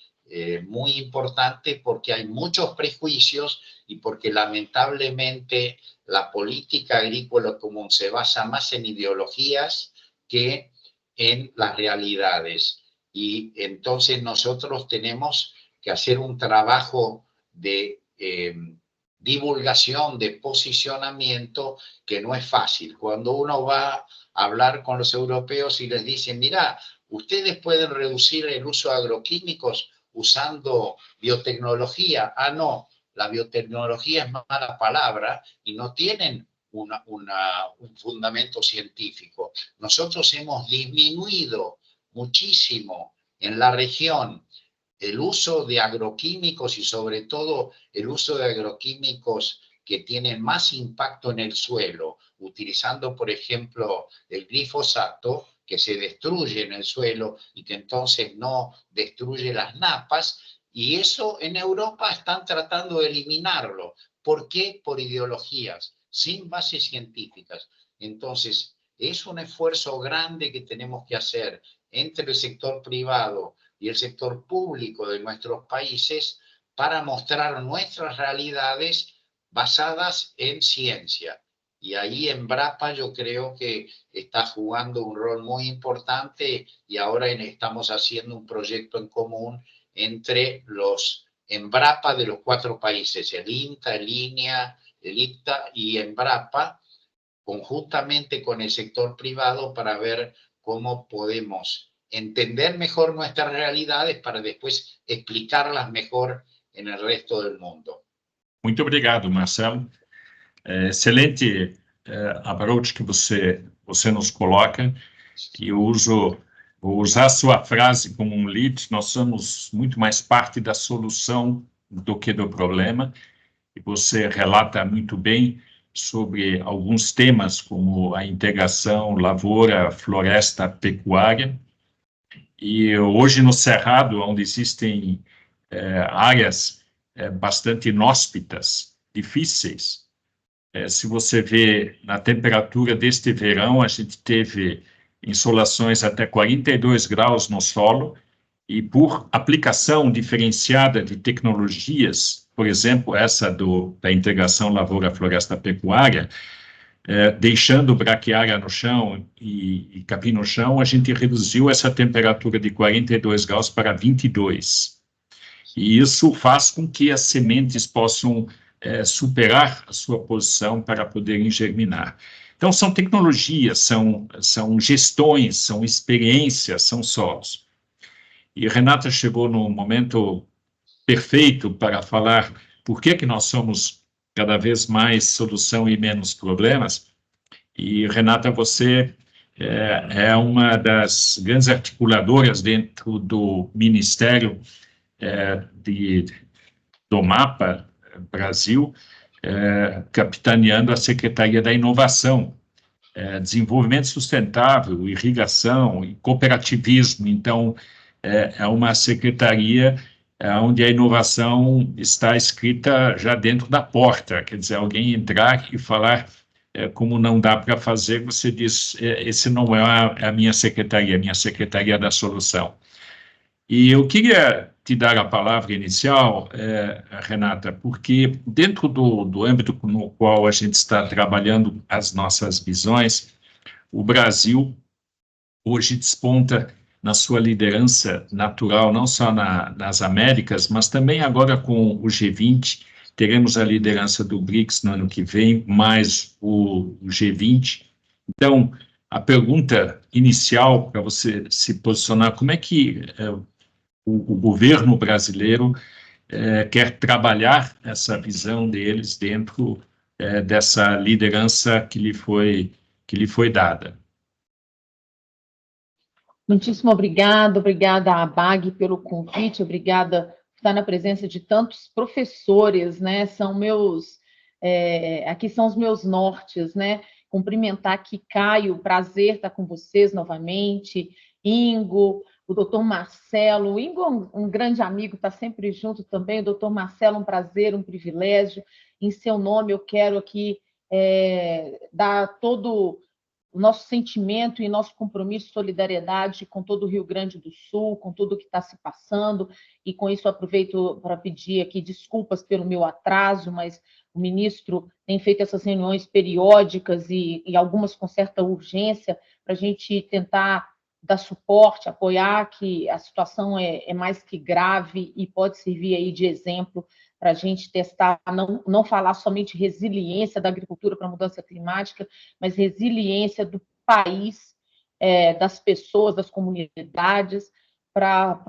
muy importante porque hay muchos prejuicios y porque lamentablemente la política agrícola común se basa más en ideologías que en las realidades. Y entonces nosotros tenemos que hacer un trabajo de divulgación, de posicionamiento, que no es fácil. Cuando uno va a hablar con los europeos y les dice, mira, ustedes pueden reducir el uso de agroquímicos usando biotecnología. Ah, no, la biotecnología es mala palabra y no tienen un fundamento científico. Nosotros hemos disminuido muchísimo en la región el uso de agroquímicos y sobre todo el uso de agroquímicos que tienen más impacto en el suelo, utilizando, por ejemplo, el glifosato, que se destruye en el suelo y que entonces no destruye las napas, y eso en Europa están tratando de eliminarlo. ¿Por qué? Por ideologías, sin bases científicas. Entonces, es un esfuerzo grande que tenemos que hacer entre el sector privado y el sector público de nuestros países para mostrar nuestras realidades basadas en ciencia. Y ahí Embrapa yo creo que está jugando un rol muy importante y ahora estamos haciendo un proyecto en común entre los Embrapa de los 4 países, el INTA, el INEA, el IPTA y Embrapa, conjuntamente con el sector privado para ver cómo podemos entender mejor nuestras realidades para después explicarlas mejor en el resto del mundo. Muito obrigado, Marcelo. Excelente approach que você nos coloca. E vou usar a sua frase como um lead. Nós somos muito mais parte da solução do que do problema. E você relata muito bem sobre alguns temas, como a integração lavoura, floresta, pecuária. E hoje no Cerrado, onde existem áreas bastante inóspitas, difíceis, se você vê na temperatura deste verão, a gente teve insolações até 42 graus no solo, e por aplicação diferenciada de tecnologias, por exemplo, essa da integração lavoura-floresta-pecuária, deixando braquiária no chão e capim no chão, a gente reduziu essa temperatura de 42 graus para 22. E isso faz com que as sementes possam superar a sua posição para poderem germinar. Então, são tecnologias, são gestões, são experiências, são solos. E Renata chegou no momento perfeito para falar por que nós somos cada vez mais solução e menos problemas. E, Renata, você é uma das grandes articuladoras dentro do Ministério do MAPA Brasil, capitaneando a Secretaria da Inovação, Desenvolvimento Sustentável, Irrigação e Cooperativismo. Então, é uma secretaria onde a inovação está escrita já dentro da porta, quer dizer, alguém entrar e falar como não dá para fazer, você diz, esse não é a minha secretaria é da solução. E eu queria te dar a palavra inicial, Renata, porque dentro do âmbito no qual a gente está trabalhando as nossas visões, o Brasil hoje desponta na sua liderança natural, não só nas Américas, mas também agora com o G20, teremos a liderança do BRICS no ano que vem, mais o G20. Então, a pergunta inicial para você se posicionar, como é que o governo brasileiro quer trabalhar essa visão deles dentro dessa liderança que lhe foi dada? Muitíssimo obrigada à BAG pelo convite, obrigada por estar na presença de tantos professores, né? São meus, aqui são os meus nortes, né? Cumprimentar aqui Caio, prazer estar com vocês novamente, Ingo, o doutor Marcelo, o Ingo é um grande amigo, está sempre junto também, o doutor Marcelo, um prazer, um privilégio, em seu nome eu quero aqui dar todo o nosso sentimento e nosso compromisso, solidariedade com todo o Rio Grande do Sul, com tudo o que está se passando, e com isso aproveito para pedir aqui desculpas pelo meu atraso, mas o ministro tem feito essas reuniões periódicas e algumas com certa urgência para a gente tentar dar suporte, apoiar, que a situação é mais que grave e pode servir aí de exemplo para a gente testar, não falar somente resiliência da agricultura para a mudança climática, mas resiliência do país, das pessoas, das comunidades, para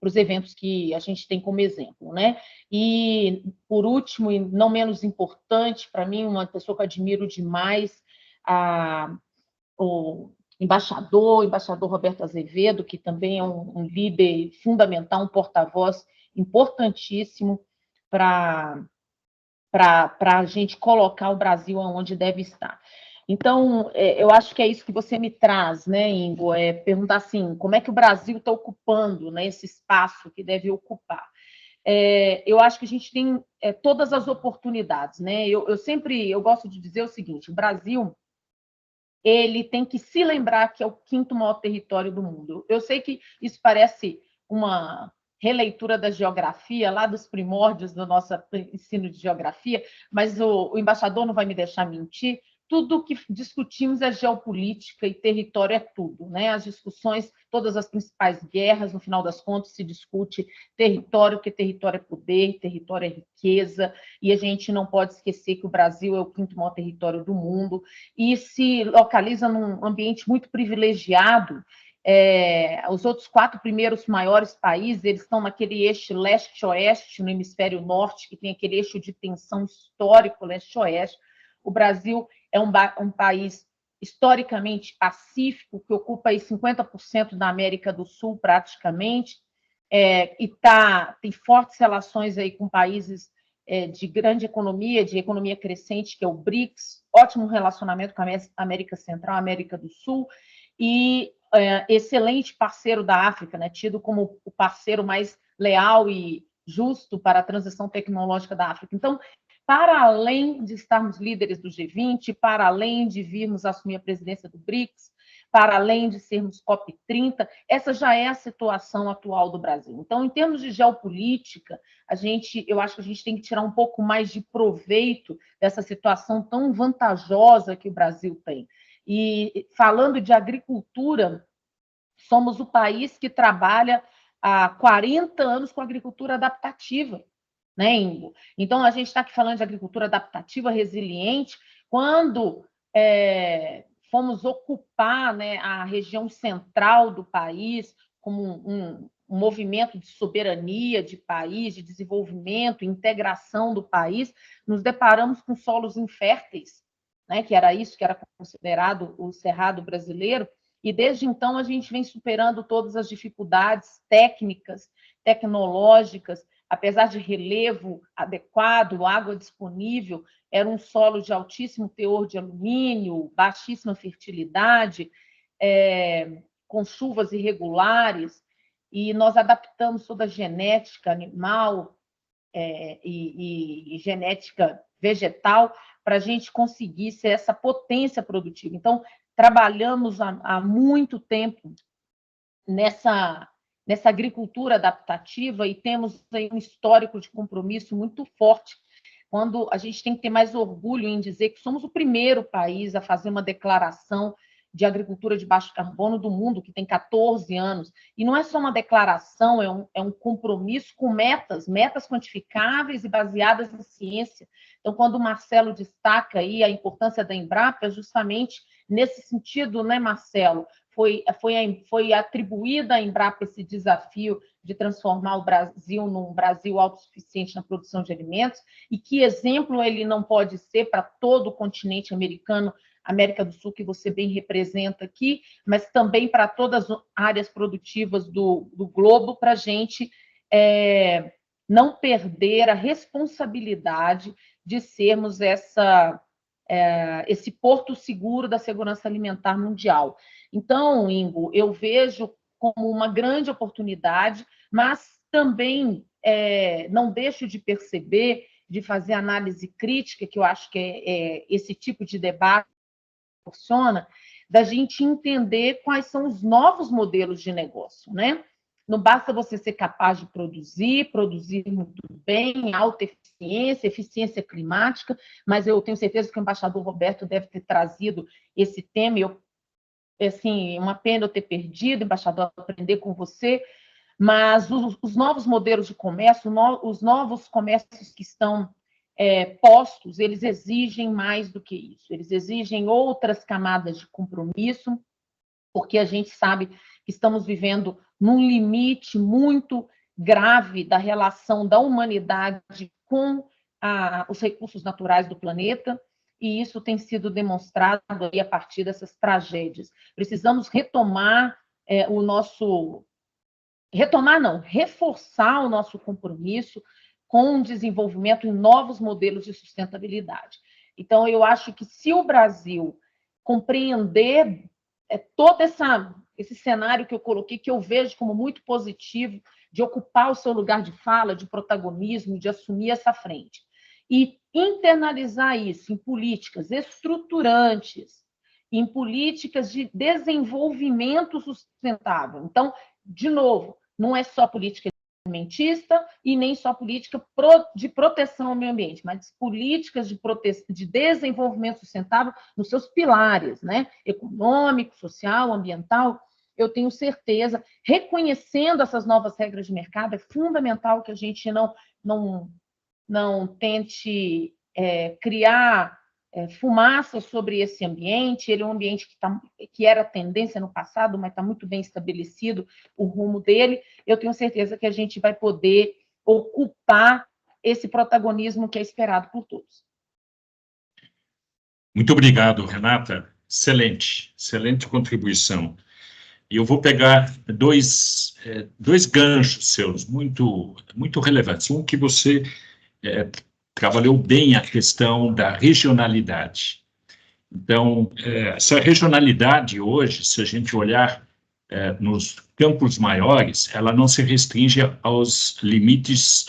os eventos que a gente tem como exemplo, né? E, por último, e não menos importante, para mim, uma pessoa que eu admiro demais, o embaixador Roberto Azevedo, que também é um líder fundamental, um porta-voz importantíssimo para a gente colocar o Brasil onde deve estar. Então, eu acho que é isso que você me traz, né, Ingo? Perguntar assim, como é que o Brasil está ocupando, né, esse espaço que deve ocupar? Eu acho que a gente tem todas as oportunidades, né? Eu gosto de dizer o seguinte: o Brasil ele tem que se lembrar que é o quinto maior território do mundo. Eu sei que isso parece uma releitura da geografia, lá dos primórdios do nosso ensino de geografia, mas o embaixador não vai me deixar mentir. Tudo que discutimos é geopolítica e território é tudo, né? As discussões, todas as principais guerras, no final das contas, se discute território, porque território é poder, território é riqueza, e a gente não pode esquecer que o Brasil é o quinto maior território do mundo e se localiza num ambiente muito privilegiado. Os outros 4 primeiros maiores países, eles estão naquele eixo leste-oeste, no hemisfério norte, que tem aquele eixo de tensão histórico leste-oeste. O Brasil é um país historicamente pacífico, que ocupa aí 50% da América do Sul, praticamente, e tem fortes relações aí com países de grande economia, de economia crescente, que é o BRICS, ótimo relacionamento com a América Central, América do Sul, e excelente parceiro da África, né, tido como o parceiro mais leal e justo para a transição tecnológica da África. Então, para além de estarmos líderes do G20, para além de virmos assumir a presidência do BRICS, para além de sermos COP30, essa já é a situação atual do Brasil. Então, em termos de geopolítica, eu acho que a gente tem que tirar um pouco mais de proveito dessa situação tão vantajosa que o Brasil tem. E falando de agricultura, somos o país que trabalha há 40 anos com agricultura adaptativa, né, Ingo? Então, a gente está aqui falando de agricultura adaptativa, resiliente, quando fomos ocupar, né, a região central do país como um movimento de soberania de país, de desenvolvimento, integração do país, nos deparamos com solos inférteis, né, que era isso que era considerado o Cerrado brasileiro, e desde então a gente vem superando todas as dificuldades técnicas, tecnológicas, apesar de relevo adequado, água disponível, era um solo de altíssimo teor de alumínio, baixíssima fertilidade, com chuvas irregulares, e nós adaptamos toda a genética animal e genética vegetal para a gente conseguir ser essa potência produtiva. Então, trabalhamos há muito tempo nessa agricultura adaptativa e temos aí um histórico de compromisso muito forte, quando a gente tem que ter mais orgulho em dizer que somos o primeiro país a fazer uma declaração de agricultura de baixo carbono do mundo, que tem 14 anos. E não é só uma declaração, é um compromisso com metas quantificáveis e baseadas em ciência. Então, quando o Marcelo destaca aí a importância da Embrapa, é justamente nesse sentido, né, Marcelo? Foi atribuída à Embrapa esse desafio de transformar o Brasil num Brasil autossuficiente na produção de alimentos, e que exemplo ele não pode ser para todo o continente americano, América do Sul, que você bem representa aqui, mas também para todas as áreas produtivas do globo, para a gente não perder a responsabilidade de sermos esse porto seguro da segurança alimentar mundial. Então, Ingo, eu vejo como uma grande oportunidade, mas também não deixo de perceber, de fazer análise crítica, que eu acho que esse tipo de debate proporciona, da gente entender quais são os novos modelos de negócio, né? Não basta você ser capaz de produzir muito bem, alta eficiência, eficiência climática, mas eu tenho certeza que o embaixador Roberto deve ter trazido esse tema, e assim, uma pena eu ter perdido, embaixador, aprender com você, mas os novos modelos de comércio, os novos comércios que estão postos, eles exigem mais do que isso, eles exigem outras camadas de compromisso, porque a gente sabe que estamos vivendo num limite muito grave da relação da humanidade com os recursos naturais do planeta, e isso tem sido demonstrado aí a partir dessas tragédias. Precisamos reforçar o nosso compromisso com o desenvolvimento em novos modelos de sustentabilidade. Então, eu acho que se o Brasil compreender todo esse cenário que eu coloquei, que eu vejo como muito positivo, de ocupar o seu lugar de fala, de protagonismo, de assumir essa frente, e internalizar isso em políticas estruturantes, em políticas de desenvolvimento sustentável. Então, de novo, não é só política alimentista e nem só política de proteção ao meio ambiente, mas políticas de desenvolvimento sustentável nos seus pilares, né? Econômico, social, ambiental. Eu tenho certeza, reconhecendo essas novas regras de mercado, é fundamental que a gente não tente criar fumaça sobre esse ambiente. Ele é um ambiente que era tendência no passado, mas está muito bem estabelecido o rumo dele. Eu tenho certeza que a gente vai poder ocupar esse protagonismo que é esperado por todos. Muito obrigado, Renata. Excelente contribuição. E eu vou pegar dois ganchos seus, muito relevantes. Um que você trabalhou bem a questão da regionalidade. Então, essa regionalidade hoje, se a gente olhar nos campos maiores, ela não se restringe aos limites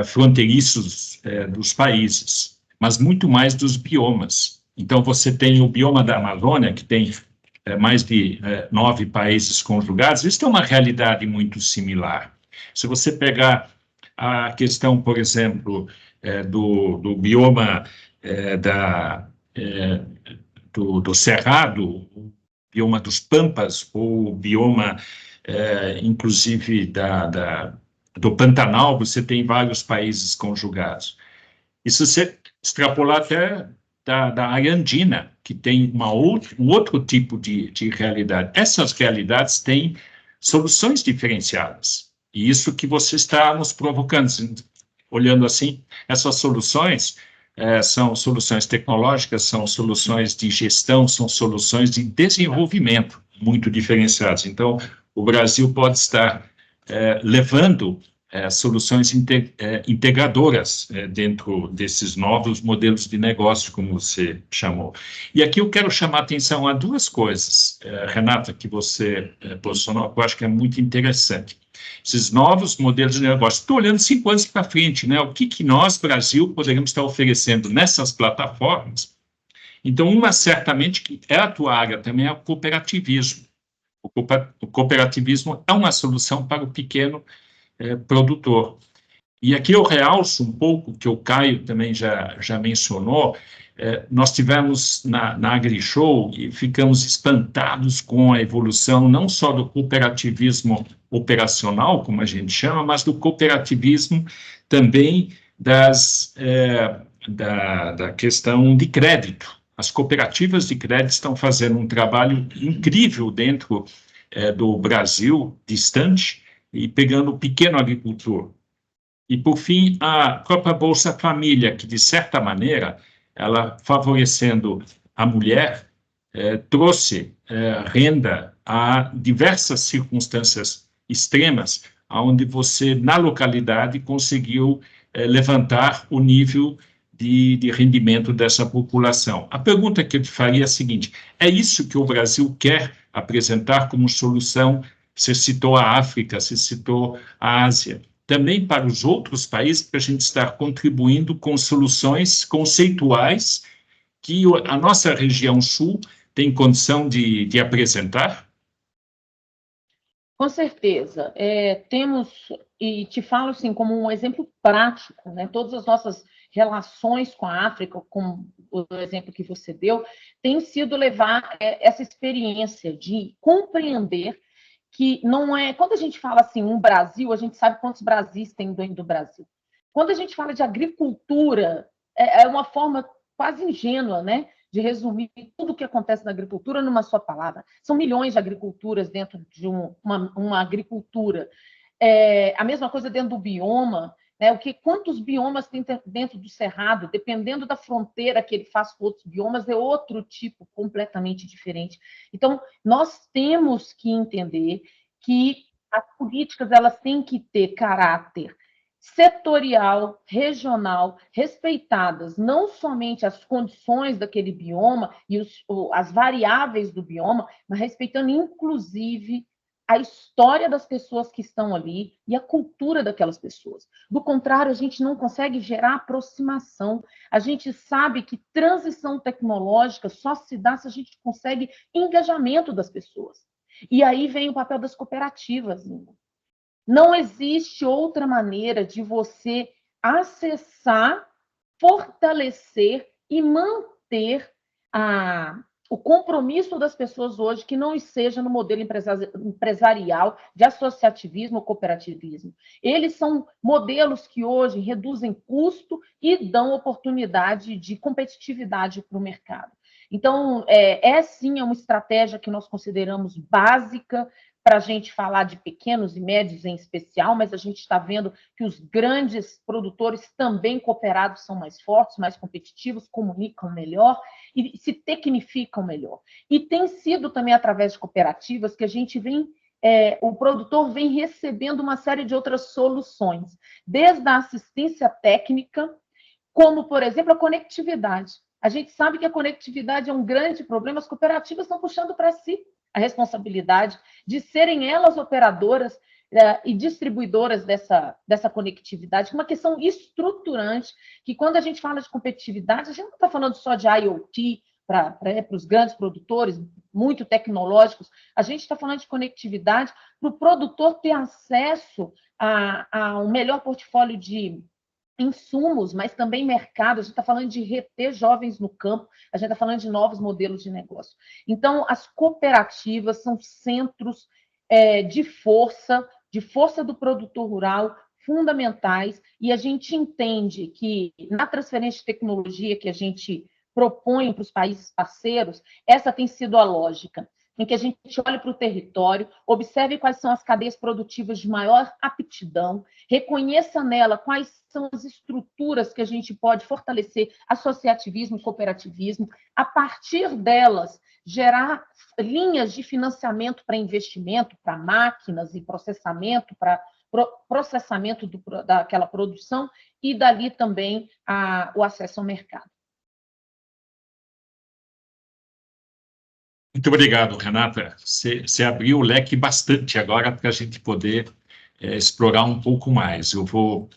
fronteiriços dos países, mas muito mais dos biomas. Então, você tem o bioma da Amazônia, que tem mais de 9 países conjugados. Isso é uma realidade muito similar. Se você pegar a questão, por exemplo, do bioma do Cerrado, o bioma dos Pampas, ou o bioma, inclusive, do Pantanal, você tem vários países conjugados. E se você extrapolar até da área andina, que tem um outro tipo de realidade. Essas realidades têm soluções diferenciadas. E isso que você está nos provocando. Olhando assim, essas soluções são soluções tecnológicas, são soluções de gestão, são soluções de desenvolvimento muito diferenciadas. Então, o Brasil pode estar levando soluções integradoras dentro desses novos modelos de negócio, como você chamou. E aqui eu quero chamar a atenção a duas coisas, Renata, que você posicionou, que eu acho que é muito interessante. Esses novos modelos de negócio. Estou olhando 5 anos para frente, né? O que nós, Brasil, poderíamos estar oferecendo nessas plataformas? Então, uma certamente que é a tua área também é o cooperativismo. O cooperativismo é uma solução para o pequeno produtor. E aqui eu realço um pouco, que o Caio também já mencionou, nós tivemos na AgriShow e ficamos espantados com a evolução não só do cooperativismo operacional, como a gente chama, mas do cooperativismo também da questão de crédito. As cooperativas de crédito estão fazendo um trabalho incrível dentro do Brasil, distante, e pegando o pequeno agricultor. E, por fim, a própria Bolsa Família, que, de certa maneira, ela favorecendo a mulher, trouxe renda a diversas circunstâncias extremas, onde você, na localidade, conseguiu levantar o nível de rendimento dessa população. A pergunta que eu te faria é a seguinte: é isso que o Brasil quer apresentar como solução? Você citou a África, você citou a Ásia. Também para os outros países, para a gente estar contribuindo com soluções conceituais que a nossa região sul tem condição de apresentar? Com certeza. Temos, e te falo assim, como um exemplo prático, né? Todas as nossas relações com a África, como o exemplo que você deu, tem sido levar essa experiência de compreender que não é... Quando a gente fala assim, um Brasil, a gente sabe quantos Brasis tem dentro do Brasil. Quando a gente fala de agricultura, é uma forma quase ingênua, né, de resumir tudo o que acontece na agricultura numa só palavra. São milhões de agriculturas dentro de uma agricultura. A mesma coisa dentro do bioma, né, quantos biomas tem dentro do Cerrado, dependendo da fronteira que ele faz com outros biomas, é outro tipo completamente diferente. Então, nós temos que entender que as políticas elas têm que ter caráter setorial, regional, respeitadas não somente as condições daquele bioma e as variáveis do bioma, mas respeitando, inclusive, a história das pessoas que estão ali e a cultura daquelas pessoas. Do contrário, a gente não consegue gerar aproximação. A gente sabe que transição tecnológica só se dá se a gente consegue engajamento das pessoas. E aí vem o papel das cooperativas. Não existe outra maneira de você acessar, fortalecer e manter o compromisso das pessoas hoje que não seja no modelo empresarial de associativismo ou cooperativismo. Eles são modelos que hoje reduzem custo e dão oportunidade de competitividade para o mercado. Então, sim uma estratégia que nós consideramos básica para a gente falar de pequenos e médios em especial, mas a gente está vendo que os grandes produtores também cooperados são mais fortes, mais competitivos, comunicam melhor e se tecnificam melhor. E tem sido também através de cooperativas que a gente o produtor vem recebendo uma série de outras soluções, desde a assistência técnica, como, por exemplo, a conectividade. A gente sabe que a conectividade é um grande problema, as cooperativas estão puxando para si. a responsabilidade de serem elas operadoras e distribuidoras dessa conectividade, uma questão estruturante, que quando a gente fala de competitividade, a gente não está falando só de IoT para os grandes produtores, muito tecnológicos, a gente está falando de conectividade para o produtor ter acesso a um melhor portfólio de insumos, mas também mercado. A gente está falando de reter jovens no campo, a gente está falando de novos modelos de negócio. Então, as cooperativas são centros de força do produtor rural, fundamentais, e a gente entende que na transferência de tecnologia que a gente propõe para os países parceiros, essa tem sido a lógica, em que a gente olhe para o território, observe quais são as cadeias produtivas de maior aptidão, reconheça nela quais são as estruturas que a gente pode fortalecer, associativismo e cooperativismo, a partir delas, gerar linhas de financiamento para investimento, para máquinas e processamento, para processamento daquela produção, e dali também o acesso ao mercado. Muito obrigado, Renata. Você abriu o leque bastante agora para a gente poder explorar um pouco mais. Eu vou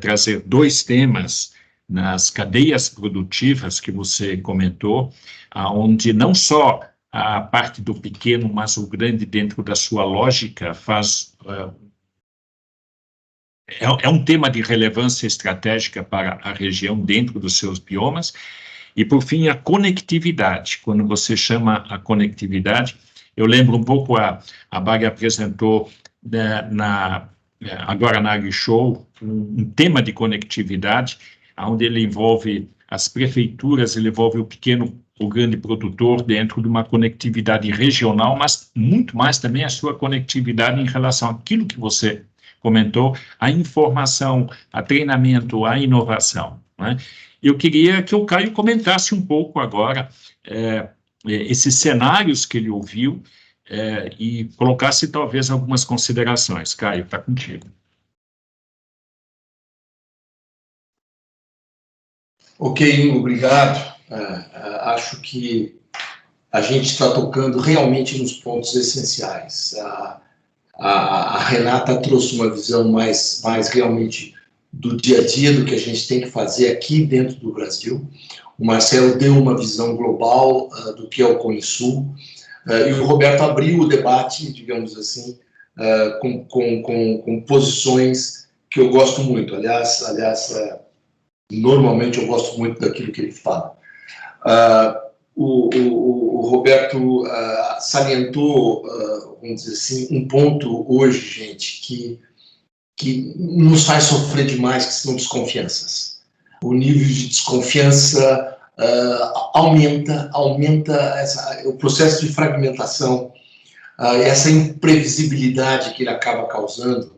trazer 2 temas nas cadeias produtivas que você comentou, onde não só a parte do pequeno, mas o grande dentro da sua lógica faz... É um tema de relevância estratégica para a região dentro dos seus biomas. E, por fim, a conectividade. Quando você chama a conectividade, eu lembro um pouco, a Bag apresentou agora na AgriShow um tema de conectividade, onde ele envolve as prefeituras, ele envolve o grande produtor dentro de uma conectividade regional, mas muito mais também a sua conectividade em relação àquilo que você comentou, a informação, a treinamento, a inovação, né? Eu queria que o Caio comentasse um pouco agora esses cenários que ele ouviu e colocasse talvez algumas considerações. Caio, está contigo. Ok, obrigado. Acho que a gente está tocando realmente nos pontos essenciais. A Renata trouxe uma visão mais realmente do dia a dia, do que a gente tem que fazer aqui dentro do Brasil. O Marcelo deu uma visão global do que é o Consul, e o Roberto abriu o debate, digamos assim, com posições que eu gosto muito. Aliás, normalmente eu gosto muito daquilo que ele fala. O Roberto salientou, vamos dizer assim, um ponto hoje, gente, que nos faz sofrer demais, que são desconfianças. O nível de desconfiança aumenta o processo de fragmentação, essa imprevisibilidade que ele acaba causando,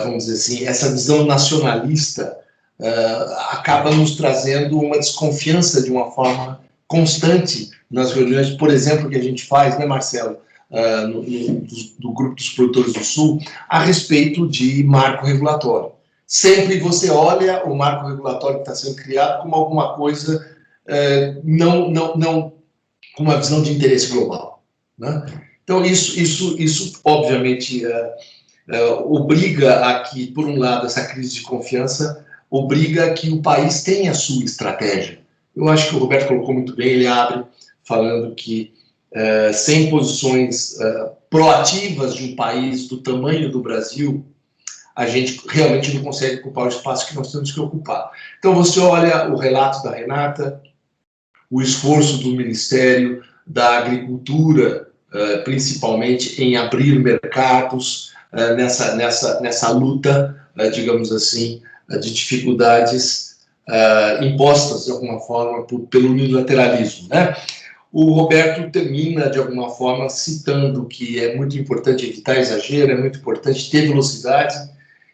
vamos dizer assim, essa visão nacionalista acaba nos trazendo uma desconfiança de uma forma constante nas reuniões, por exemplo, que a gente faz, né, Marcelo? Do Grupo dos Produtores do Sul, a respeito de marco regulatório. Sempre você olha o marco regulatório que está sendo criado como alguma coisa não com uma visão de interesse global, né? Então, isso obviamente, obriga a que, por um lado, essa crise de confiança obriga a que o país tenha a sua estratégia. Eu acho que o Roberto colocou muito bem, ele abre falando que sem posições proativas de um país do tamanho do Brasil, a gente realmente não consegue ocupar o espaço que nós temos que ocupar. Então, você olha o relato da Renata, o esforço do Ministério da Agricultura, principalmente em abrir mercados nessa luta, digamos assim, de dificuldades impostas, de alguma forma, pelo unilateralismo, né? O Roberto termina, de alguma forma, citando que é muito importante evitar exagero, é muito importante ter velocidade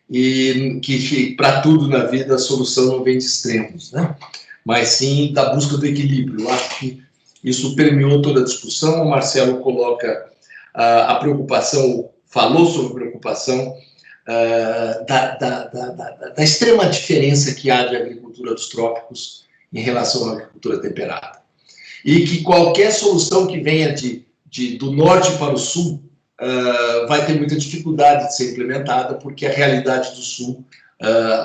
e que para tudo na vida a solução não vem de extremos, né? Mas sim da busca do equilíbrio. Eu acho que isso permeou toda a discussão. O Marcelo coloca a preocupação, falou sobre a preocupação da extrema diferença que há de agricultura dos trópicos em relação à agricultura temperada. E que qualquer solução que venha de do norte para o sul vai ter muita dificuldade de ser implementada, porque a realidade do sul,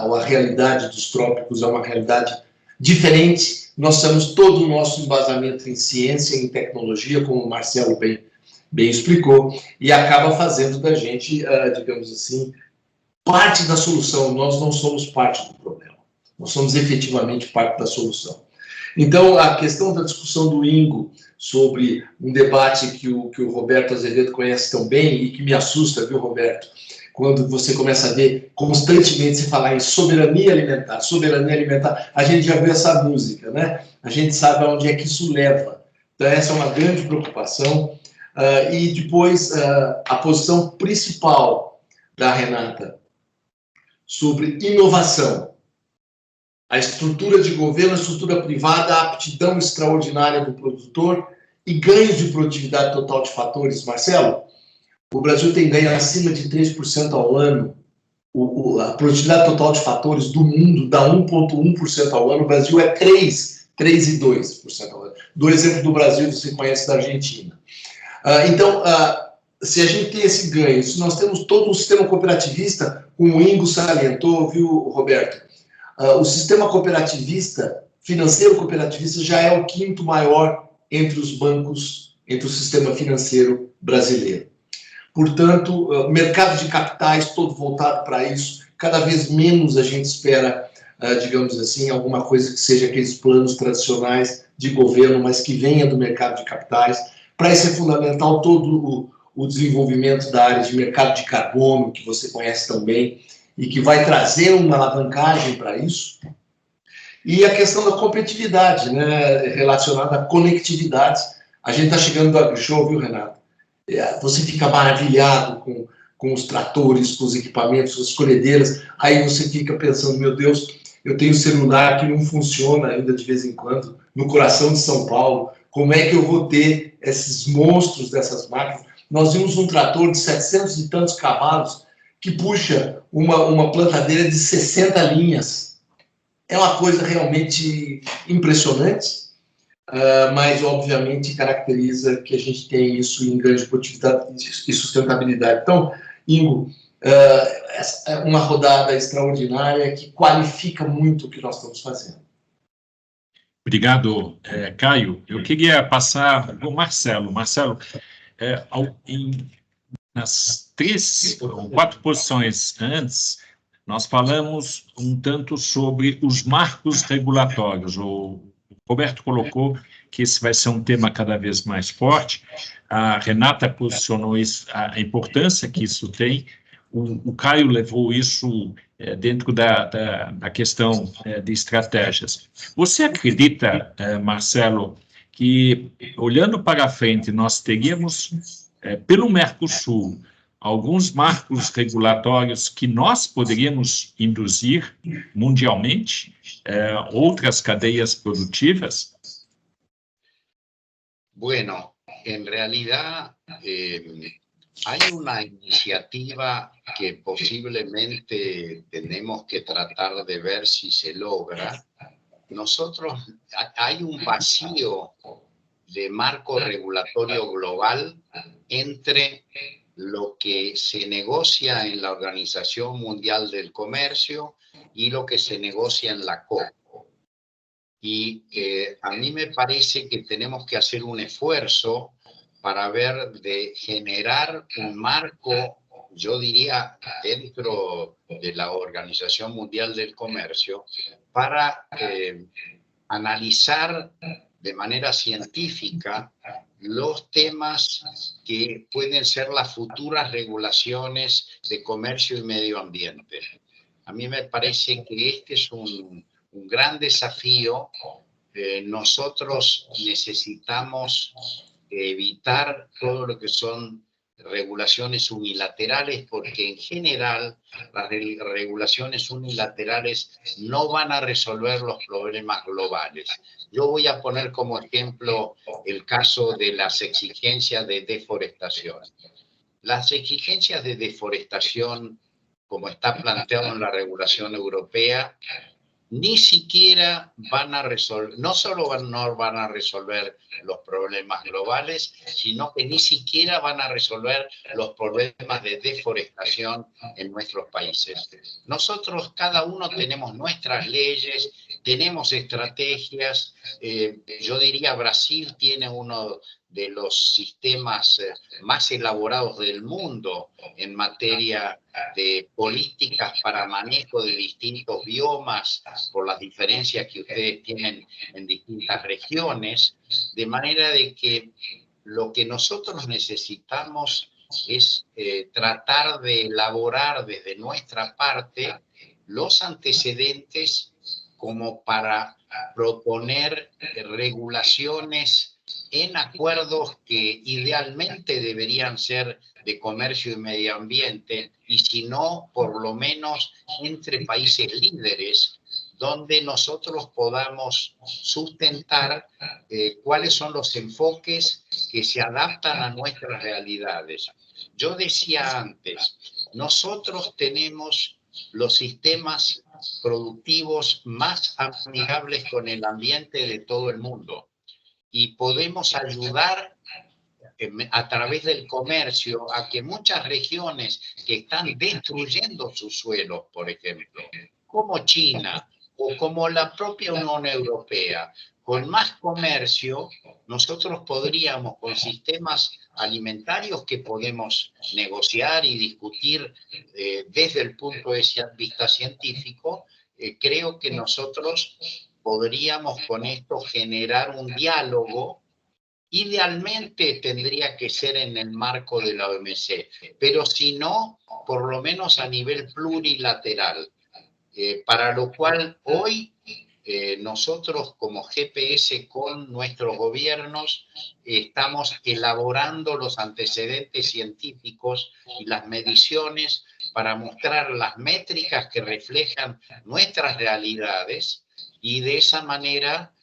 ou a realidade dos trópicos é uma realidade diferente. Nós temos todo o nosso embasamento em ciência, em tecnologia, como o Marcelo bem explicou, e acaba fazendo da gente, digamos assim, parte da solução. Nós não somos parte do problema, nós somos efetivamente parte da solução. Então, a questão da discussão do Ingo sobre um debate que o Roberto Azevedo conhece tão bem e que me assusta, viu, Roberto? Quando você começa a ver constantemente se falar em soberania alimentar, a gente já viu essa música, né? A gente sabe aonde é que isso leva. Então, essa é uma grande preocupação. E depois, a posição principal da Renata sobre inovação. A estrutura de governo, a estrutura privada, a aptidão extraordinária do produtor e ganhos de produtividade total de fatores. Marcelo, o Brasil tem ganho acima de 3% ao ano. A produtividade total de fatores do mundo dá 1,1% ao ano. O Brasil é 3,2% ao ano. Do exemplo do Brasil, você conhece da Argentina. Então, se a gente tem esse ganho, se nós temos todo um sistema cooperativista, como o Ingo salientou, viu, Roberto? O sistema cooperativista, financeiro cooperativista, já é o quinto maior entre os bancos, entre o sistema financeiro brasileiro. Portanto, o mercado de capitais todo voltado para isso, cada vez menos a gente espera, digamos assim, alguma coisa que seja aqueles planos tradicionais de governo, mas que venha do mercado de capitais. Para isso é fundamental todo o desenvolvimento da área de mercado de carbono, que você conhece tão bem, e que vai trazer uma alavancagem para isso. E a questão da competitividade, né, relacionada à conectividade. A gente está chegando do AgriShow, viu, Renato? Você fica maravilhado com os tratores, com os equipamentos, as colhedeiras, aí você fica pensando, meu Deus, eu tenho celular que não funciona ainda de vez em quando, no coração de São Paulo, como é que eu vou ter esses monstros dessas máquinas? Nós vimos um trator de 700 e tantos cavalos que puxa uma plantadeira de 60 linhas. É uma coisa realmente impressionante, mas obviamente caracteriza que a gente tem isso em ganho de produtividade e sustentabilidade. Então, Ingo, é uma rodada extraordinária que qualifica muito o que nós estamos fazendo. Obrigado, Caio. Eu queria passar para o Marcelo. Marcelo, nas 3 ou 4 posições antes, nós falamos um tanto sobre os marcos regulatórios. O Roberto colocou que esse vai ser um tema cada vez mais forte. A Renata posicionou isso, a importância que isso tem. O Caio levou isso dentro da questão de estratégias. Você acredita, Marcelo, que, olhando para frente, nós teríamos, pelo Mercosul, alguns marcos regulatórios que nós poderíamos induzir mundialmente, outras cadeias produtivas? Bueno, en realidad hay una iniciativa que posiblemente tenemos que tratar de ver si se logra. Nosotros, hay un vacío de marco regulatorio global entre lo que se negocia en la Organización Mundial del Comercio y lo que se negocia en la COP. Y a mí me parece que tenemos que hacer un esfuerzo para ver de generar un marco, yo diría, dentro de la Organización Mundial del Comercio, para analizar de manera científica los temas que pueden ser las futuras regulaciones de comercio y medio ambiente. A mí me parece que este es un gran desafío. Nosotros necesitamos evitar todo lo que son regulaciones unilaterales, porque en general las regulaciones unilaterales no van a resolver los problemas globales. Yo voy a poner como ejemplo el caso de las exigencias de deforestación. Las exigencias de deforestación, como está planteado en la regulación europea, ni siquiera van a resolver, no solo no van a resolver los problemas globales, sino que ni siquiera van a resolver los problemas de deforestación en nuestros países. Nosotros, cada uno, tenemos nuestras leyes, tenemos estrategias. Yo diría Brasil tiene uno de los sistemas más elaborados del mundo en materia de políticas para manejo de distintos biomas, por las diferencias que ustedes tienen en distintas regiones, de manera de que lo que nosotros necesitamos es tratar de elaborar desde nuestra parte los antecedentes como para proponer regulaciones en acuerdos que idealmente deberían ser de comercio y medio ambiente, y si no, por lo menos entre países líderes, donde nosotros podamos sustentar cuáles son los enfoques que se adaptan a nuestras realidades. Yo decía antes, nosotros tenemos los sistemas productivos más amigables con el ambiente de todo el mundo, y podemos ayudar a través del comercio a que muchas regiones que están destruyendo sus suelos, por ejemplo, como China o como la propia Unión Europea, con más comercio, nosotros podríamos, con sistemas alimentarios que podemos negociar y discutir desde el punto de vista científico, creo que nosotros podríamos con esto generar un diálogo. Idealmente tendría que ser en el marco de la OMC, pero si no, por lo menos a nivel plurilateral, para lo cual hoy nosotros como GPS con nuestros gobiernos estamos elaborando los antecedentes científicos y las mediciones para mostrar las métricas que reflejan nuestras realidades, y de esa manera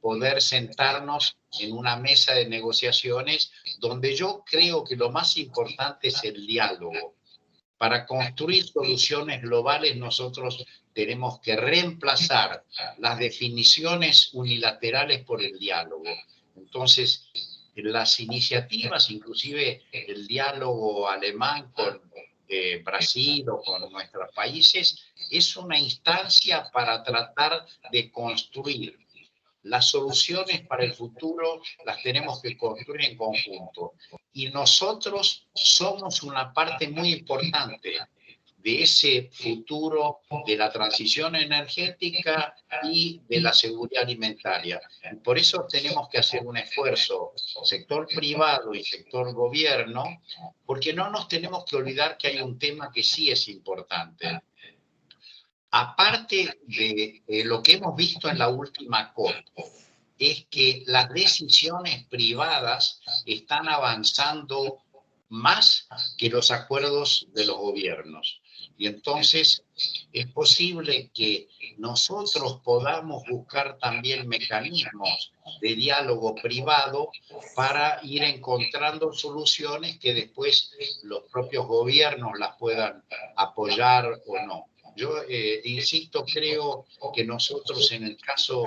poder sentarnos en una mesa de negociaciones donde yo creo que lo más importante es el diálogo. Para construir soluciones globales nosotros tenemos que reemplazar las definiciones unilaterales por el diálogo. Entonces, las iniciativas, inclusive el diálogo alemán con Brasil o con nuestros países, es una instancia para tratar de construir. Las soluciones para el futuro las tenemos que construir en conjunto. Y nosotros somos una parte muy importante de ese futuro de la transición energética y de la seguridad alimentaria. Y por eso tenemos que hacer un esfuerzo, sector privado y sector gobierno, porque no nos tenemos que olvidar que hay un tema que sí es importante. Aparte de lo que hemos visto en la última COP, es que las decisiones privadas están avanzando más que los acuerdos de los gobiernos. Y entonces es posible que nosotros podamos buscar también mecanismos de diálogo privado para ir encontrando soluciones que después los propios gobiernos las puedan apoyar o no. Yo insisto, creo que nosotros en el caso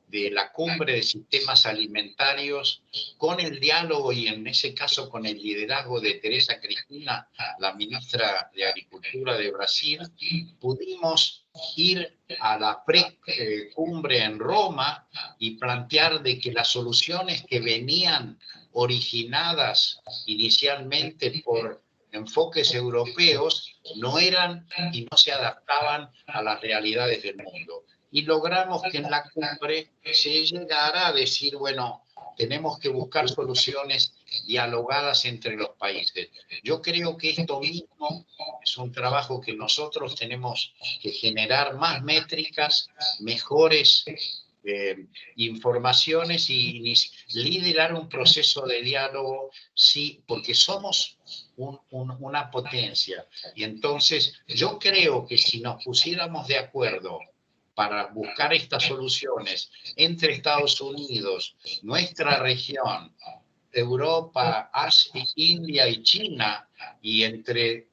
de la cumbre de sistemas alimentarios, con el diálogo y en ese caso con el liderazgo de Teresa Cristina, la ministra de Agricultura de Brasil, pudimos ir a la pre-cumbre en Roma y plantear de que las soluciones que venían originadas inicialmente por enfoques europeos no eran y no se adaptaban a las realidades del mundo. Y logramos que en la cumbre se llegara a decir, bueno, tenemos que buscar soluciones dialogadas entre los países. Yo creo que esto mismo es un trabajo que nosotros tenemos que generar más métricas, mejores informaciones y liderar un proceso de diálogo, sí, porque somos una potencia. Y entonces yo creo que si nos pusiéramos de acuerdo para buscar estas soluciones entre Estados Unidos, nuestra región, Europa, Asia, India y China, y entre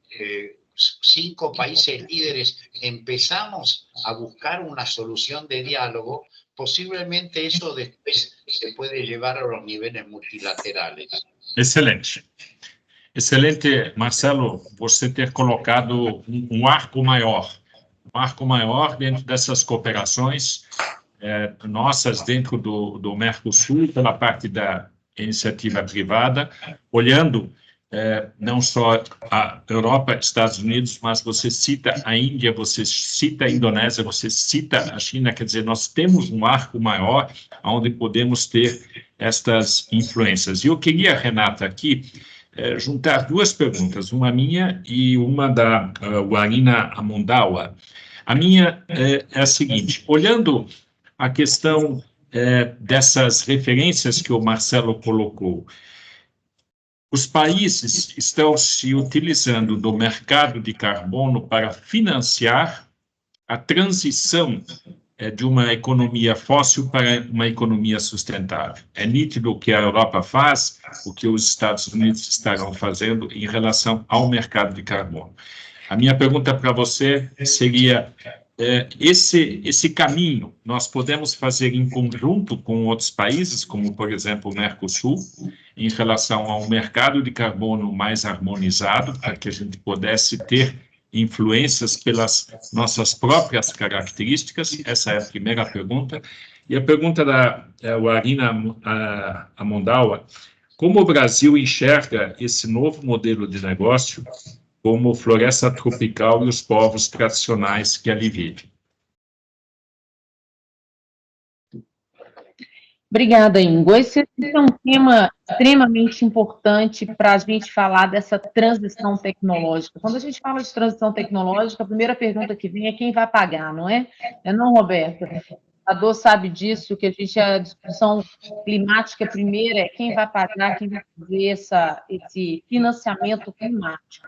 5 países líderes empezamos a buscar una solución de diálogo, posiblemente eso después se puede llevar a los niveles multilaterales. Excelente. Excelente, Marcelo, você ter colocado um arco maior dentro dessas cooperações nossas dentro do Mercosul, pela parte da iniciativa privada, olhando não só a Europa, Estados Unidos, mas você cita a Índia, você cita a Indonésia, você cita a China, quer dizer, nós temos um arco maior onde podemos ter estas influências. E eu queria, Renata, aqui, juntar duas perguntas, uma minha e uma da Warina Amondawa. A minha é a seguinte, olhando a questão dessas referências que o Marcelo colocou, os países estão se utilizando do mercado de carbono para financiar a transição de uma economia fóssil para uma economia sustentável. É nítido o que a Europa faz, o que os Estados Unidos estarão fazendo em relação ao mercado de carbono. A minha pergunta para você seria, esse caminho nós podemos fazer em conjunto com outros países, como, por exemplo, o Mercosul, em relação a um mercado de carbono mais harmonizado, para que a gente pudesse ter influências pelas nossas próprias características? Essa é a primeira pergunta. E a pergunta da Warina Amondawa, como o Brasil enxerga esse novo modelo de negócio como floresta tropical e os povos tradicionais que ali vivem? Obrigada, Ingo. Esse é um tema extremamente importante para a gente falar dessa transição tecnológica. Quando a gente fala de transição tecnológica, a primeira pergunta que vem é quem vai pagar, não é? Não, Roberto? A Dor sabe disso, que a discussão climática primeira é quem vai pagar, quem vai fazer esse financiamento climático.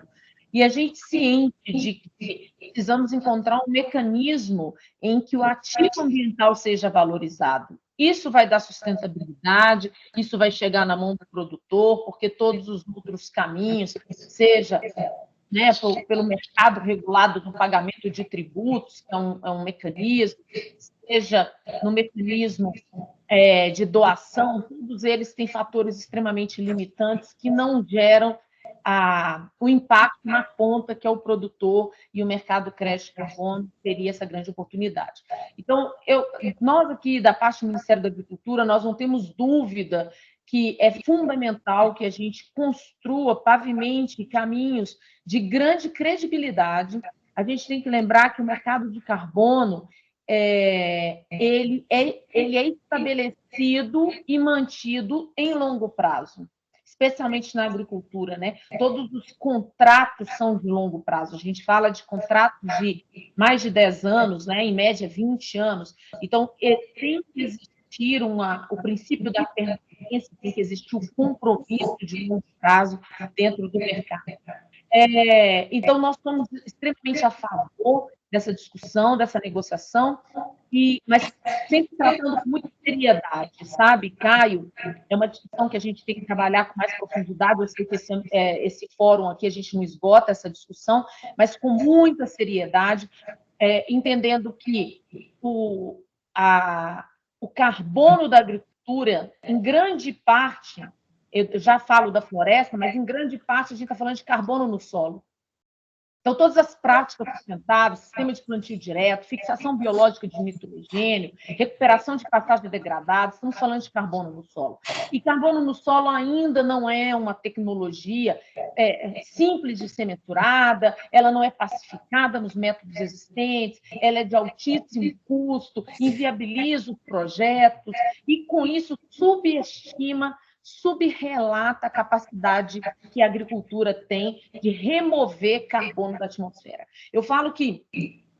E a gente ciente de que precisamos encontrar um mecanismo em que o ativo ambiental seja valorizado. Isso vai dar sustentabilidade, isso vai chegar na mão do produtor, porque todos os outros caminhos, seja pelo mercado regulado do pagamento de tributos, que é um mecanismo, seja no mecanismo de doação, todos eles têm fatores extremamente limitantes que não geram o impacto na ponta, que é o produtor, e o mercado crédito de carbono teria essa grande oportunidade. Então, nós aqui, da parte do Ministério da Agricultura, nós não temos dúvida que é fundamental que a gente construa, pavimente caminhos de grande credibilidade. A gente tem que lembrar que o mercado de carbono ele é estabelecido e mantido em longo prazo, especialmente na agricultura, né? Todos os contratos são de longo prazo. A gente fala de contratos de mais de 10 anos, né? Em média 20 anos. Então, tem que existir o princípio da permanência, tem que existir o compromisso de longo prazo dentro do mercado. Então, nós somos extremamente a favor dessa discussão, dessa negociação, mas sempre tratando com muita seriedade, sabe, Caio? É uma discussão que a gente tem que trabalhar com mais profundidade. Eu sei que esse fórum aqui a gente não esgota essa discussão, mas com muita seriedade, entendendo que o carbono da agricultura, em grande parte, eu já falo da floresta, mas em grande parte a gente está falando de carbono no solo. Então, todas as práticas sustentáveis, sistema de plantio direto, fixação biológica de nitrogênio, recuperação de passagem degradada, estamos falando de carbono no solo. E carbono no solo ainda não é uma tecnologia simples de ser mensurada, ela não é pacificada nos métodos existentes, ela é de altíssimo custo, inviabiliza os projetos e, com isso, subrelata a capacidade que a agricultura tem de remover carbono da atmosfera. Eu falo que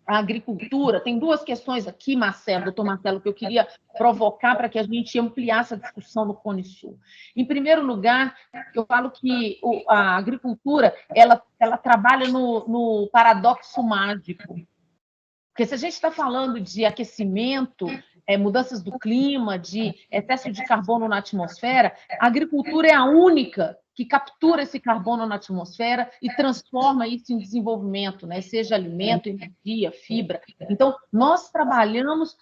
a agricultura tem duas questões aqui, doutor Marcelo, que eu queria provocar para que a gente ampliasse a discussão no Cone Sul. Em primeiro lugar, eu falo que a agricultura ela trabalha no paradoxo mágico. Porque se a gente está falando de aquecimento, mudanças do clima, de excesso de carbono na atmosfera, a agricultura é a única que captura esse carbono na atmosfera e transforma isso em desenvolvimento, né? Seja alimento, energia, fibra. Então, nós trabalhamos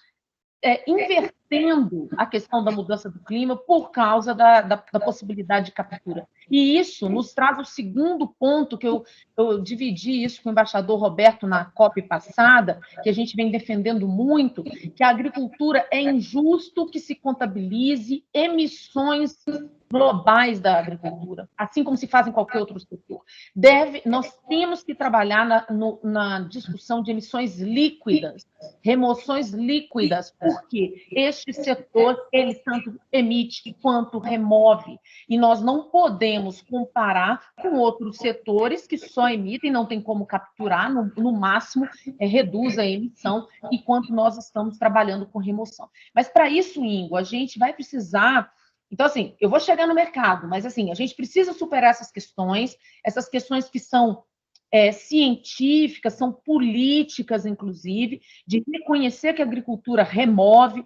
invertendo a questão da mudança do clima por causa da possibilidade de captura. E isso nos traz o segundo ponto, que eu dividi isso com o embaixador Roberto na COP passada, que a gente vem defendendo muito, que a agricultura é injusto que se contabilize emissões globais da agricultura, assim como se faz em qualquer outro setor. Nós temos que trabalhar na discussão de emissões líquidas, remoções líquidas, porque este setor, ele tanto emite quanto remove, e nós não podemos comparar com outros setores que só emitem, não tem como capturar, no máximo reduz a emissão, enquanto nós estamos trabalhando com remoção. Mas para isso, Ingo, a gente vai precisar. Então, assim, eu vou chegar no mercado, mas, assim, a gente precisa superar essas questões que são científicas, são políticas, inclusive, de reconhecer que a agricultura remove,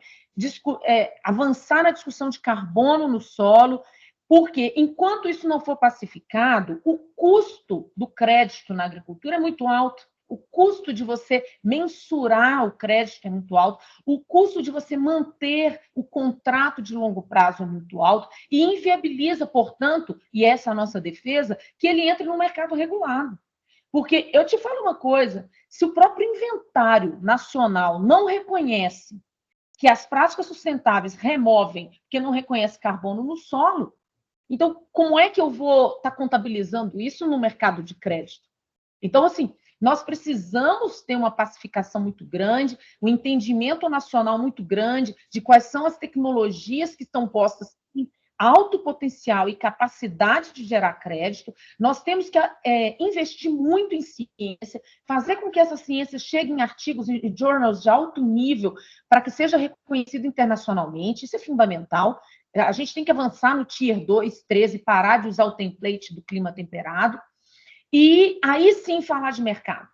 avançar na discussão de carbono no solo, porque, enquanto isso não for pacificado, o custo do crédito na agricultura é muito alto. O custo de você mensurar o crédito é muito alto, o custo de você manter o contrato de longo prazo é muito alto e inviabiliza, portanto, e essa é a nossa defesa, que ele entre no mercado regulado. Porque eu te falo uma coisa, se o próprio inventário nacional não reconhece que as práticas sustentáveis removem, porque não reconhece carbono no solo, então como é que eu vou estar contabilizando isso no mercado de crédito? Então, assim, nós precisamos ter uma pacificação muito grande, um entendimento nacional muito grande de quais são as tecnologias que estão postas em alto potencial e capacidade de gerar crédito. Nós temos que investir muito em ciência, fazer com que essa ciência chegue em artigos e journals de alto nível para que seja reconhecido internacionalmente. Isso é fundamental. A gente tem que avançar no Tier 2, 3 e parar de usar o template do clima temperado. E aí sim falar de mercado.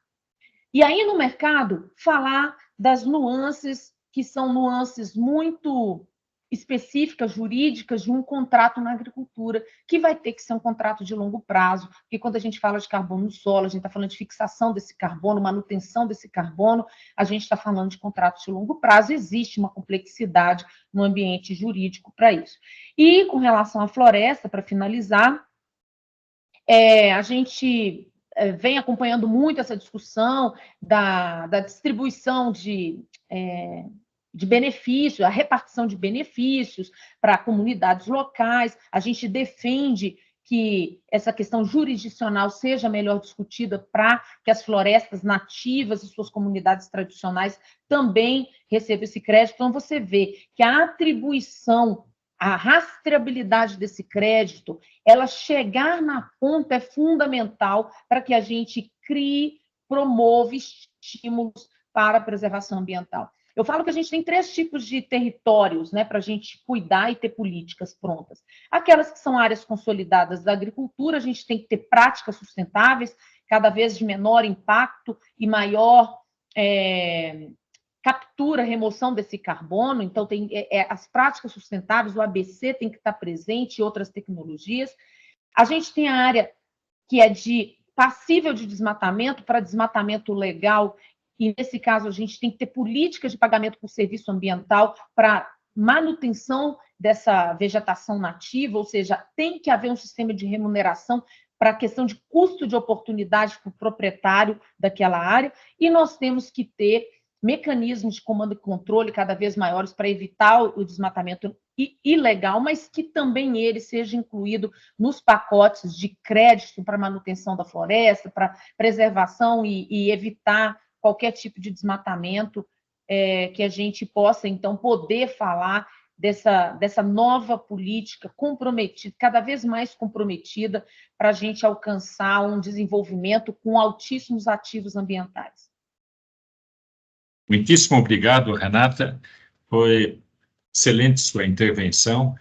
E aí no mercado falar das nuances, que são nuances muito específicas, jurídicas, de um contrato na agricultura, que vai ter que ser um contrato de longo prazo, porque quando a gente fala de carbono no solo, a gente está falando de fixação desse carbono, manutenção desse carbono, a gente está falando de contratos de longo prazo, existe uma complexidade no ambiente jurídico para isso. E com relação à floresta, para finalizar, a gente vem acompanhando muito essa discussão da distribuição de benefícios, a repartição de benefícios para comunidades locais. A gente defende que essa questão jurisdicional seja melhor discutida para que as florestas nativas e suas comunidades tradicionais também recebam esse crédito. Então, você vê que a atribuição, a rastreabilidade desse crédito, ela chegar na ponta é fundamental para que a gente crie, promova estímulos para a preservação ambiental. Eu falo que a gente tem 3 tipos de territórios, né, para a gente cuidar e ter políticas prontas. Aquelas que são áreas consolidadas da agricultura, a gente tem que ter práticas sustentáveis, cada vez de menor impacto e maior captura, remoção desse carbono. Então, tem as práticas sustentáveis, o ABC tem que estar presente e outras tecnologias. A gente tem a área que é passível de desmatamento para desmatamento legal, e nesse caso a gente tem que ter políticas de pagamento por serviço ambiental para manutenção dessa vegetação nativa, ou seja, tem que haver um sistema de remuneração para a questão de custo de oportunidade para o proprietário daquela área, e nós temos que ter mecanismos de comando e controle cada vez maiores para evitar o desmatamento ilegal, mas que também ele seja incluído nos pacotes de crédito para manutenção da floresta, para preservação e evitar qualquer tipo de desmatamento, que a gente possa, então, poder falar dessa nova política comprometida, cada vez mais comprometida, para a gente alcançar um desenvolvimento com altíssimos ativos ambientais. Muitíssimo obrigado, Renata. Foi excelente sua intervenção.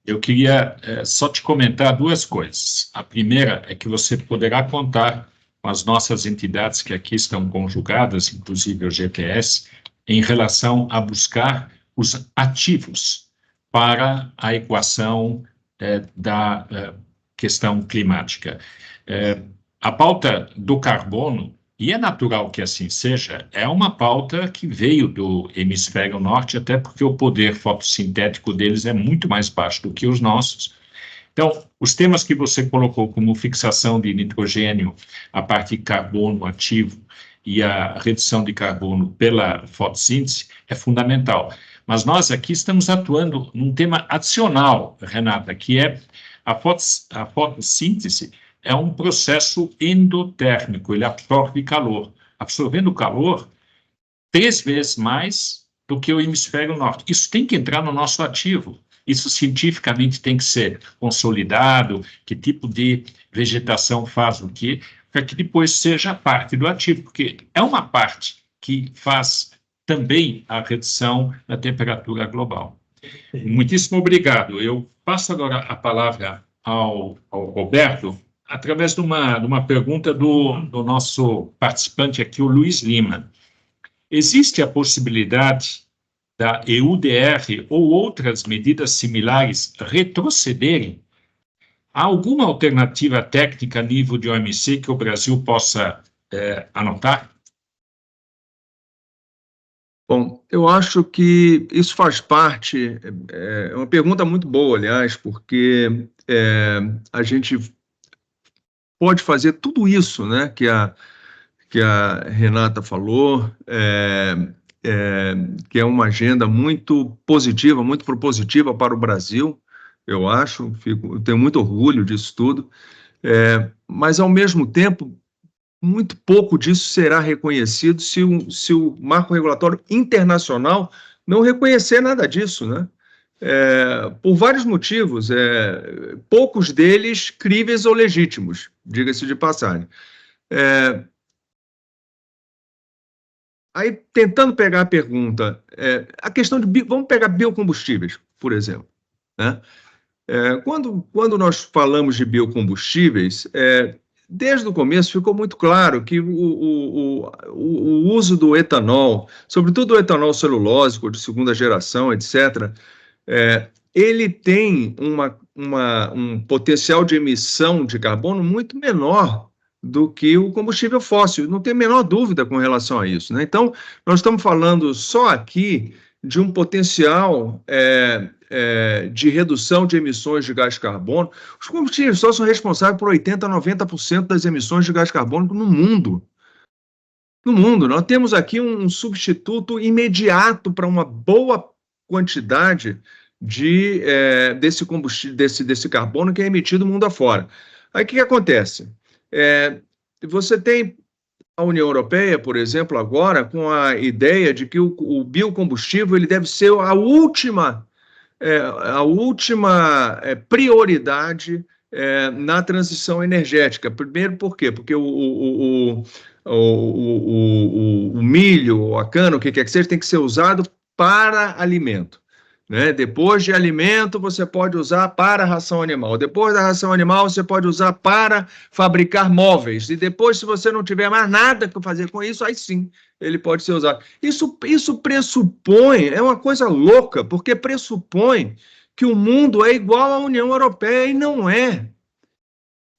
Eu queria só te comentar 2 coisas. A primeira é que você poderá contar com as nossas entidades que aqui estão conjugadas, inclusive o GPS, em relação a buscar os ativos para a equação questão climática. A pauta do carbono, e é natural que assim seja, é uma pauta que veio do hemisfério norte, até porque o poder fotossintético deles é muito mais baixo do que os nossos. Então, os temas que você colocou como fixação de nitrogênio, a parte de carbono ativo e a redução de carbono pela fotossíntese é fundamental. Mas nós aqui estamos atuando num tema adicional, Renata, que é a fotossíntese é um processo endotérmico, ele absorve calor. Absorvendo calor 3 vezes mais do que o hemisfério norte. Isso tem que entrar no nosso ativo. Isso cientificamente tem que ser consolidado, que tipo de vegetação faz o quê, para que depois seja parte do ativo, porque é uma parte que faz também a redução da temperatura global. Muitíssimo obrigado. Eu passo agora a palavra ao Roberto, através de uma pergunta do nosso participante aqui, o Luiz Lima. Existe a possibilidade da EUDR ou outras medidas similares retrocederem? Há alguma alternativa técnica a nível de OMC que o Brasil possa anotar? Bom, eu acho que isso faz parte, é uma pergunta muito boa, aliás, porque a gente pode fazer tudo isso, né, que a Renata falou, que é uma agenda muito positiva, muito propositiva para o Brasil, eu acho, eu tenho muito orgulho disso tudo, mas, ao mesmo tempo, muito pouco disso será reconhecido se o marco regulatório internacional não reconhecer nada disso, né? Por vários motivos, poucos deles críveis ou legítimos, diga-se de passagem. Aí, tentando pegar a pergunta, a questão de... Vamos pegar biocombustíveis, por exemplo, né? Quando nós falamos de biocombustíveis, desde o começo ficou muito claro que o uso do etanol, sobretudo o etanol celulósico de segunda geração, etc., ele tem um potencial de emissão de carbono muito menor do que o combustível fóssil, não tem a menor dúvida com relação a isso, né? Então, nós estamos falando só aqui de um potencial de redução de emissões de gás carbono. Os combustíveis só são responsáveis por 80% a 90% das emissões de gás carbônico no mundo. No mundo, nós temos aqui um substituto imediato para uma boa quantidade desse combustível, desse carbono que é emitido mundo afora. Aí o que acontece? Você tem a União Europeia, por exemplo, agora, com a ideia de que o biocombustível ele deve ser a última prioridade na transição energética. Primeiro, por quê? Porque o milho, a cana, o que quer que seja, tem que ser usado para alimento, né? Depois de alimento, você pode usar para ração animal. Depois da ração animal, você pode usar para fabricar móveis. E depois, se você não tiver mais nada para fazer com isso, aí sim, ele pode ser usado. Isso pressupõe, é uma coisa louca, porque pressupõe que o mundo é igual à União Europeia, e não é.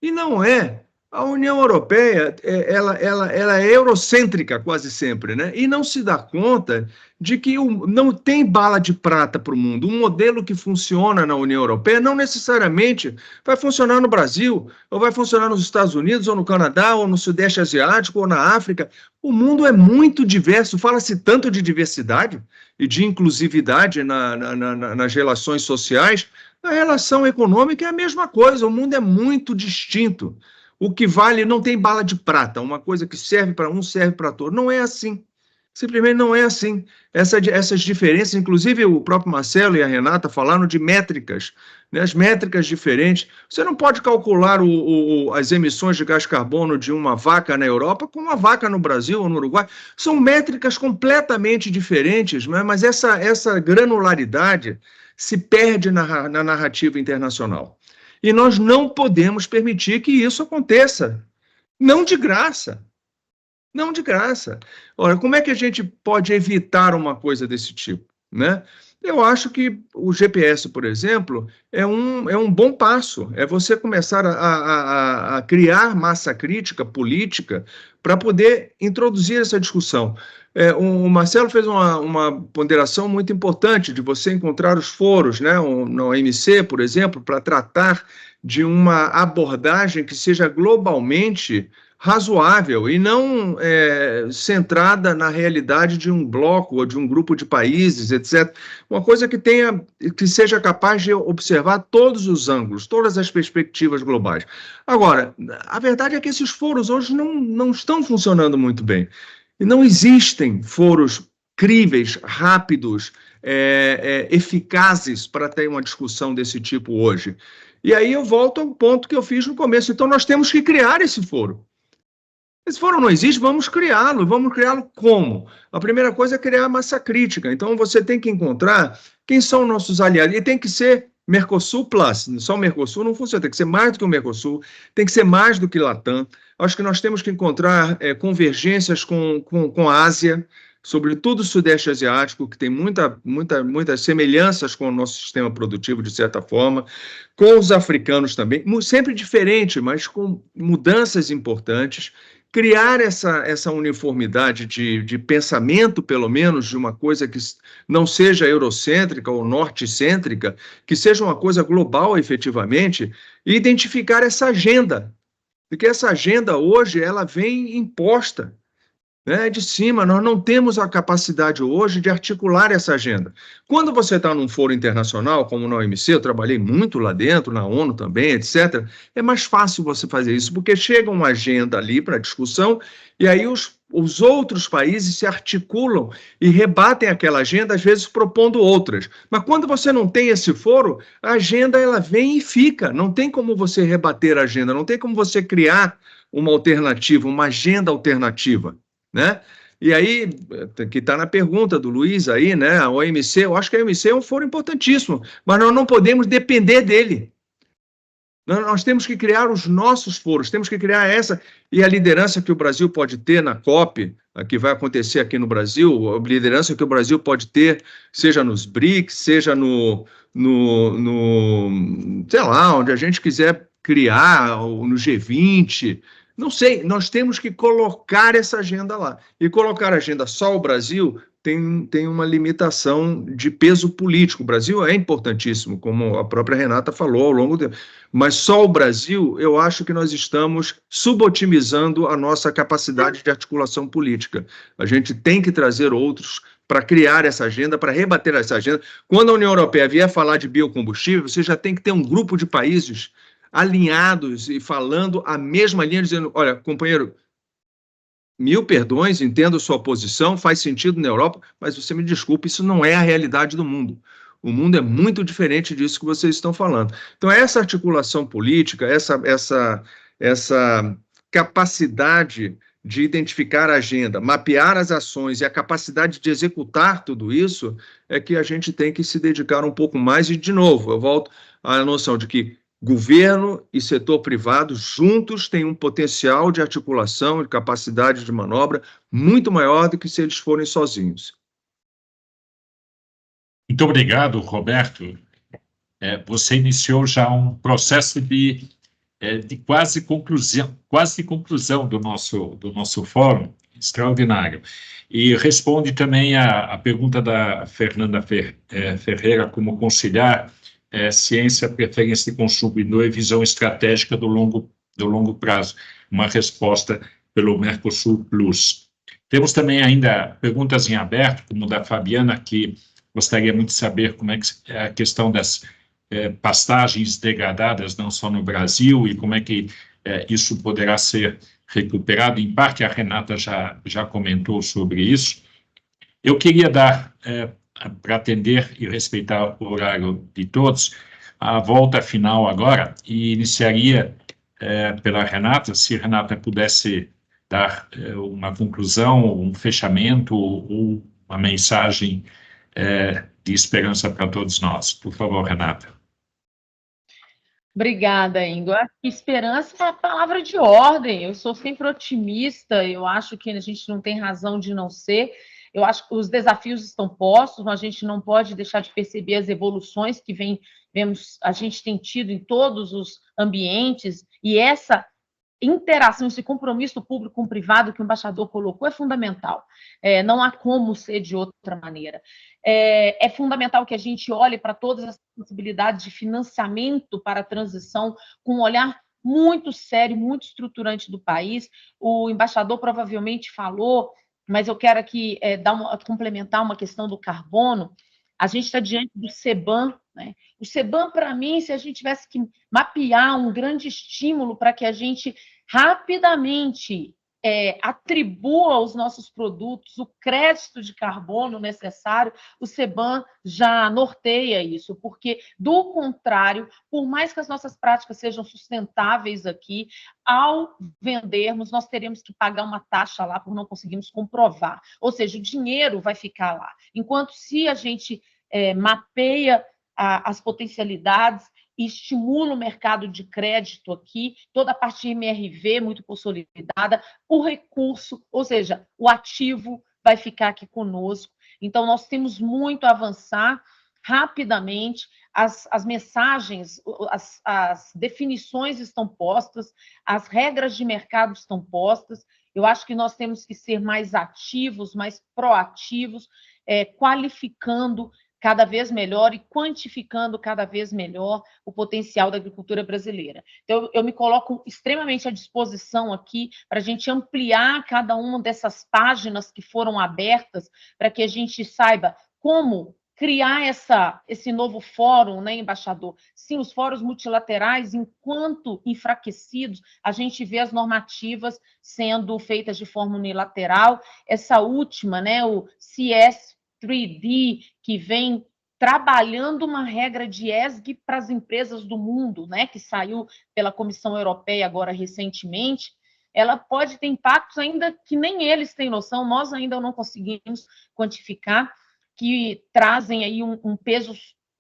E não é. A União Europeia, ela é eurocêntrica quase sempre, né? E não se dá conta de que não tem bala de prata para o mundo. Um modelo que funciona na União Europeia não necessariamente vai funcionar no Brasil, ou vai funcionar nos Estados Unidos, ou no Canadá, ou no Sudeste Asiático, ou na África. O mundo é muito diverso. Fala-se tanto de diversidade e de inclusividade nas relações sociais. A relação econômica é a mesma coisa. O mundo é muito distinto. O que vale não tem bala de prata, uma coisa que serve para um, serve para todos. Não é assim. Simplesmente não é assim. Essas diferenças, inclusive o próprio Marcelo e a Renata falaram de métricas, né? As métricas diferentes. Você não pode calcular as emissões de gás carbono de uma vaca na Europa com uma vaca no Brasil ou no Uruguai. São métricas completamente diferentes, né? Mas essa granularidade se perde na narrativa internacional. E nós não podemos permitir que isso aconteça. Não de graça. Não de graça. Ora, como é que a gente pode evitar uma coisa desse tipo, né? Eu acho que o GPS, por exemplo, é um bom passo. É você começar a criar massa crítica política para poder introduzir essa discussão. O Marcelo fez uma ponderação muito importante de você encontrar os foros, né, na OMC, por exemplo, para tratar de uma abordagem que seja globalmente razoável e não centrada na realidade de um bloco ou de um grupo de países, etc. Uma coisa que seja capaz de observar todos os ângulos, todas as perspectivas globais. Agora, a verdade é que esses foros hoje não estão funcionando muito bem. E não existem foros críveis, rápidos, eficazes para ter uma discussão desse tipo hoje. E aí eu volto ao ponto que eu fiz no começo. Então, nós temos que criar esse foro. Esse foro não existe, vamos criá-lo. Vamos criá-lo como? A primeira coisa é criar a massa crítica. Então, você tem que encontrar quem são nossos aliados. E tem que ser Mercosul Plus. Só o Mercosul não funciona. Tem que ser mais do que o Mercosul, tem que ser mais do que Latam. Acho que nós temos que encontrar convergências com a Ásia, sobretudo o Sudeste Asiático, que tem muitas semelhanças com o nosso sistema produtivo, de certa forma, com os africanos também, sempre diferente, mas com mudanças importantes. Criar essa uniformidade de pensamento, pelo menos, de uma coisa que não seja eurocêntrica ou norte-cêntrica, que seja uma coisa global, efetivamente, e identificar essa agenda. Porque essa agenda, hoje, ela vem imposta, né, de cima. Nós não temos a capacidade hoje de articular essa agenda. Quando você está num foro internacional, como na OMC, eu trabalhei muito lá dentro, na ONU também, etc., é mais fácil você fazer isso, porque chega uma agenda ali para discussão, e aí os outros países se articulam e rebatem aquela agenda, às vezes propondo outras. Mas quando você não tem esse foro, a agenda ela vem e fica. Não tem como você rebater a agenda, não tem como você criar uma alternativa, uma agenda alternativa, né? E aí, que está na pergunta do Luiz aí, né? A OMC, eu acho que a OMC é um foro importantíssimo, mas nós não podemos depender dele. Nós temos que criar os nossos foros, temos que criar essa, e a liderança que o Brasil pode ter na COP, que vai acontecer aqui no Brasil, a liderança que o Brasil pode ter, seja nos BRICS, seja sei lá, onde a gente quiser criar, no G20, não sei, nós temos que colocar essa agenda lá. E colocar a agenda só o Brasil tem uma limitação de peso político. O Brasil é importantíssimo, como a própria Renata falou ao longo do tempo. Mas só o Brasil, eu acho que nós estamos subotimizando a nossa capacidade de articulação política. A gente tem que trazer outros para criar essa agenda, para rebater essa agenda. Quando a União Europeia vier falar de biocombustível, você já tem que ter um grupo de países alinhados e falando a mesma linha, dizendo, olha, companheiro, mil perdões, entendo sua posição, faz sentido na Europa, mas você me desculpe, isso não é a realidade do mundo. O mundo é muito diferente disso que vocês estão falando. Então, essa articulação política, essa capacidade de identificar a agenda, mapear as ações e a capacidade de executar tudo isso, é que a gente tem que se dedicar um pouco mais. E, de novo, eu volto à noção de que governo e setor privado juntos têm um potencial de articulação, de capacidade de manobra muito maior do que se eles forem sozinhos. Muito obrigado, Roberto. Você iniciou já um processo de quase conclusão do nosso fórum, extraordinário. E responde também a pergunta da Fernanda Ferreira, como conciliar ciência, preferência de consumo e visão estratégica do longo prazo. Uma resposta pelo Mercosul Plus. Temos também ainda perguntas em aberto, como da Fabiana, que gostaria muito de saber como é que é a questão das pastagens degradadas, não só no Brasil, e como é que isso poderá ser recuperado. Em parte, a Renata já comentou sobre isso. Eu queria dar, para atender e respeitar o horário de todos, a volta final agora, e iniciaria pela Renata, se a Renata pudesse dar uma conclusão, um fechamento, ou uma mensagem de esperança para todos nós. Por favor, Renata. Obrigada, Ingo. Acho que esperança é a palavra de ordem. Eu sou sempre otimista, eu acho que a gente não tem razão de não ser. Eu acho que os desafios estão postos, mas a gente não pode deixar de perceber as evoluções que a gente tem tido em todos os ambientes, e essa interação, esse compromisso público com o privado que o embaixador colocou é fundamental. Não há como ser de outra maneira. É fundamental que a gente olhe para todas as possibilidades de financiamento para a transição com um olhar muito sério, muito estruturante do país. O embaixador provavelmente falou, mas eu quero aqui complementar uma questão do carbono. A gente está diante do CBAM, né? O CBAM, para mim, se a gente tivesse que mapear um grande estímulo para que a gente rapidamente atribua aos nossos produtos o crédito de carbono necessário, o CBAM já norteia isso, porque, do contrário, por mais que as nossas práticas sejam sustentáveis aqui, ao vendermos, nós teremos que pagar uma taxa lá por não conseguirmos comprovar. Ou seja, o dinheiro vai ficar lá. Enquanto se a gente mapeia as potencialidades e estimula o mercado de crédito aqui, toda a parte de MRV muito consolidada, o recurso, ou seja, o ativo vai ficar aqui conosco. Então, nós temos muito a avançar rapidamente, as mensagens, as definições estão postas, as regras de mercado estão postas. Eu acho que nós temos que ser mais ativos, mais proativos, qualificando cada vez melhor e quantificando cada vez melhor o potencial da agricultura brasileira. Então, eu me coloco extremamente à disposição aqui para a gente ampliar cada uma dessas páginas que foram abertas, para que a gente saiba como criar esse novo fórum, né, embaixador? Sim, os fóruns multilaterais, enquanto enfraquecidos, a gente vê as normativas sendo feitas de forma unilateral. Essa última, né, o CS3D, que vem trabalhando uma regra de ESG para as empresas do mundo, né, que saiu pela Comissão Europeia agora recentemente, ela pode ter impactos ainda que nem eles têm noção, nós ainda não conseguimos quantificar, que trazem aí um peso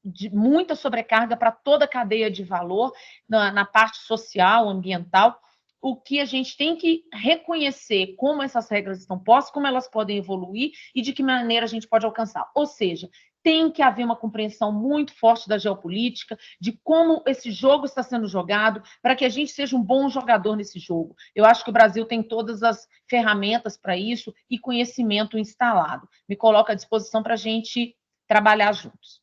de muita sobrecarga para toda a cadeia de valor, na parte social, ambiental. O que a gente tem que reconhecer como essas regras estão postas, como elas podem evoluir e de que maneira a gente pode alcançar. Ou seja, tem que haver uma compreensão muito forte da geopolítica, de como esse jogo está sendo jogado, para que a gente seja um bom jogador nesse jogo. Eu acho que o Brasil tem todas as ferramentas para isso e conhecimento instalado. Me coloco à disposição para a gente trabalhar juntos.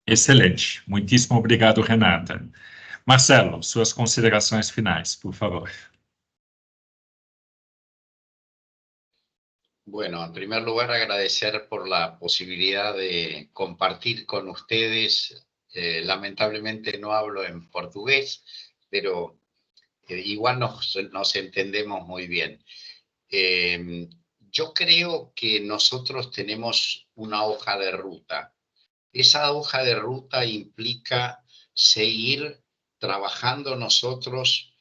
Excelente. Muitíssimo obrigado, Renata. Marcelo, suas considerações finais, por favor. Bueno, en primer lugar, agradecer por la posibilidad de compartir con ustedes. Lamentablemente no hablo en portugués, pero igual nos entendemos muy bien. Yo creo que nosotros tenemos una hoja de ruta. Esa hoja de ruta implica seguir trabajando nosotros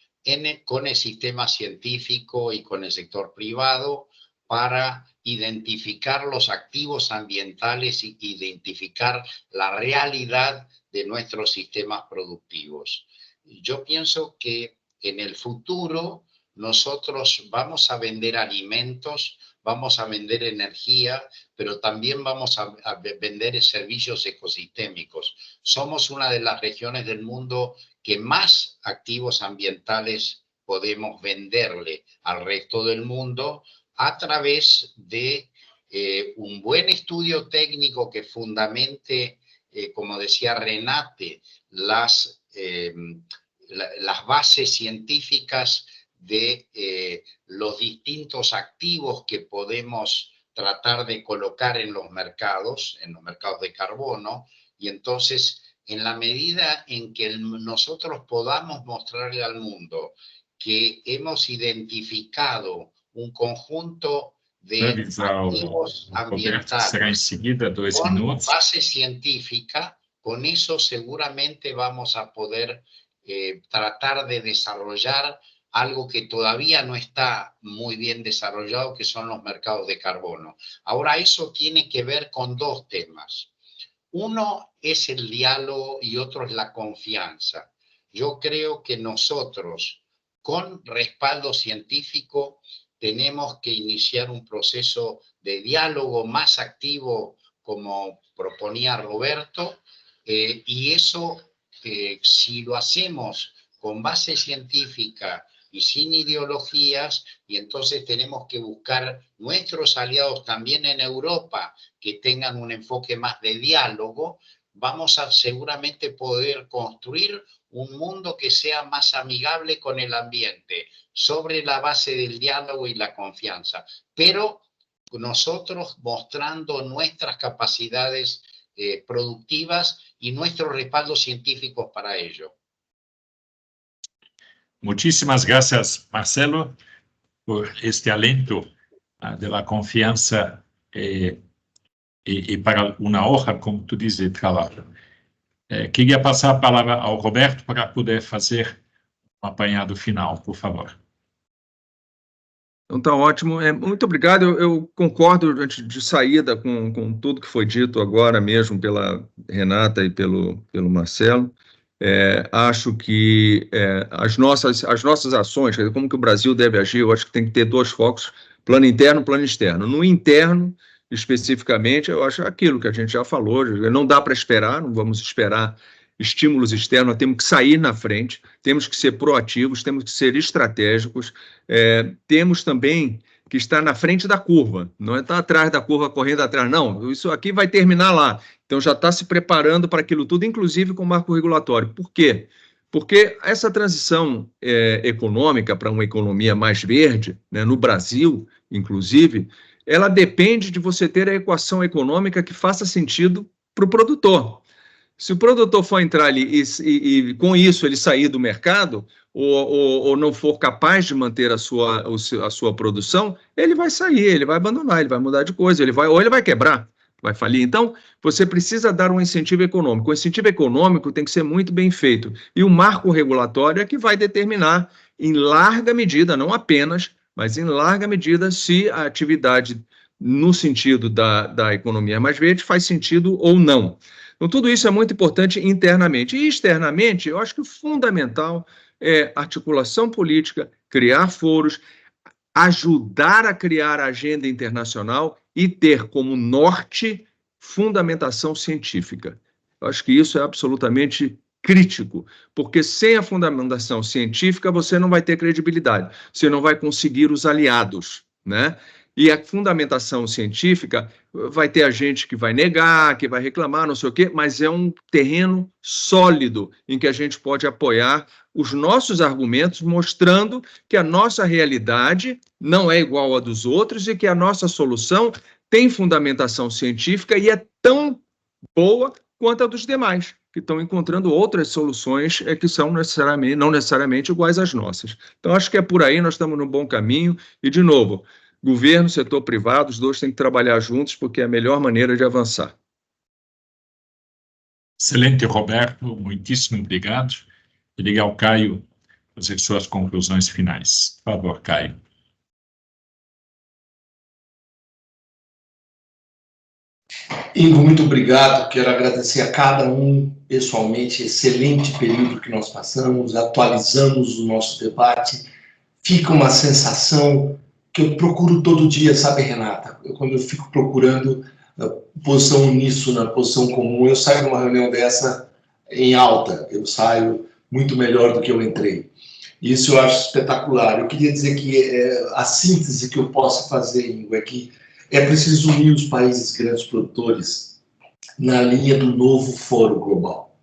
con el sistema científico y con el sector privado para identificar los activos ambientales y identificar la realidad de nuestros sistemas productivos. Yo pienso que en el futuro nosotros vamos a vender alimentos, vamos a vender energía, pero también vamos a vender servicios ecosistémicos. Somos una de las regiones del mundo que más activos ambientales podemos venderle al resto del mundo a través de un buen estudio técnico que fundamente, como decía Renate, las bases científicas de los distintos activos que podemos tratar de colocar en los mercados de carbono, y entonces en la medida en que nosotros podamos mostrarle al mundo que hemos identificado un conjunto de activos ambientales con base científica, con eso seguramente vamos a poder tratar de desarrollar algo que todavía no está muy bien desarrollado, que son los mercados de carbono. Ahora, eso tiene que ver con dos temas. Uno es el diálogo y otro es la confianza. Yo creo que nosotros, con respaldo científico, tenemos que iniciar un proceso de diálogo más activo, como proponía Roberto, y eso, si lo hacemos con base científica y sin ideologías, y entonces tenemos que buscar nuestros aliados también en Europa que tengan un enfoque más de diálogo, vamos a seguramente poder construir un mundo que sea más amigable con el ambiente, sobre la base del diálogo y la confianza, pero nosotros mostrando nuestras capacidades productivas y nuestros respaldos científicos para ello. Muchísimas gracias, Marcelo, por este alento de la confianza y para una honra, como tu dices, trabalho. Queria passar a palavra ao Roberto para poder fazer um apanhado final, por favor. Então, tá ótimo. Muito obrigado. Eu concordo, antes de saída, com tudo que foi dito agora mesmo pela Renata e pelo Marcelo. Acho que as nossas ações, como que o Brasil deve agir, eu acho que tem que ter dois focos, plano interno e plano externo. No interno, especificamente, eu acho aquilo que a gente já falou, não dá para esperar, não vamos esperar estímulos externos, temos que sair na frente, temos que ser proativos, temos que ser estratégicos, temos também que estar na frente da curva, não é estar atrás da curva, correndo atrás, não, isso aqui vai terminar lá, então já está se preparando para aquilo tudo, inclusive com o marco regulatório. Por quê? Porque essa transição econômica para uma economia mais verde, né, no Brasil, inclusive, ela depende de você ter a equação econômica que faça sentido para o produtor. Se o produtor for entrar ali e com isso ele sair do mercado, ou não for capaz de manter a sua produção, ele vai sair, ele vai abandonar, ele vai mudar de coisa, ou ele vai quebrar, vai falir. Então, você precisa dar um incentivo econômico. O incentivo econômico tem que ser muito bem feito. E o marco regulatório é que vai determinar, em larga medida, não apenas, mas em larga medida, se a atividade, no sentido da economia mais verde, faz sentido ou não. Então, tudo isso é muito importante internamente. E externamente, eu acho que o fundamental é articulação política, criar foros, ajudar a criar a agenda internacional e ter como norte fundamentação científica. Eu acho que isso é absolutamente crítico, porque sem a fundamentação científica você não vai ter credibilidade, você não vai conseguir os aliados, né? E a fundamentação científica vai ter a gente que vai negar, que vai reclamar, não sei o quê, mas é um terreno sólido em que a gente pode apoiar os nossos argumentos, mostrando que a nossa realidade não é igual à dos outros e que a nossa solução tem fundamentação científica e é tão boa quanto a dos demais, que estão encontrando outras soluções que são não necessariamente iguais às nossas. Então, acho que é por aí, nós estamos no bom caminho e, de novo, governo, setor privado, os dois têm que trabalhar juntos, porque é a melhor maneira de avançar. Excelente, Roberto, muitíssimo obrigado. E ligar ao Caio fazer suas conclusões finais. Por favor, Caio. Ingo, muito obrigado. Quero agradecer a cada um pessoalmente. Excelente período que nós passamos, atualizamos o nosso debate. Fica uma sensação que eu procuro todo dia, sabe, Renata? Quando eu fico procurando posição uníssona, posição comum, eu saio de uma reunião dessa em alta, eu saio muito melhor do que eu entrei. Isso eu acho espetacular. Eu queria dizer que a síntese que eu posso fazer, Ingo, é que é preciso unir os países grandes produtores na linha do novo Fórum Global.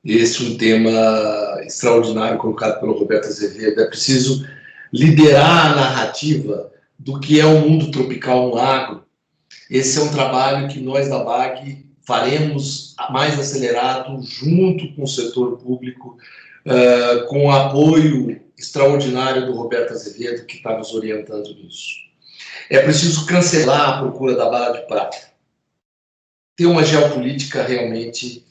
Esse é um tema extraordinário colocado pelo Roberto Azevedo. É preciso liderar a narrativa do que é o mundo tropical no agro. Esse é um trabalho que nós da BAG faremos mais acelerado junto com o setor público, com o apoio extraordinário do Roberto Azevedo, que está nos orientando nisso. É preciso cancelar a procura da bala de prata. Ter uma geopolítica realmente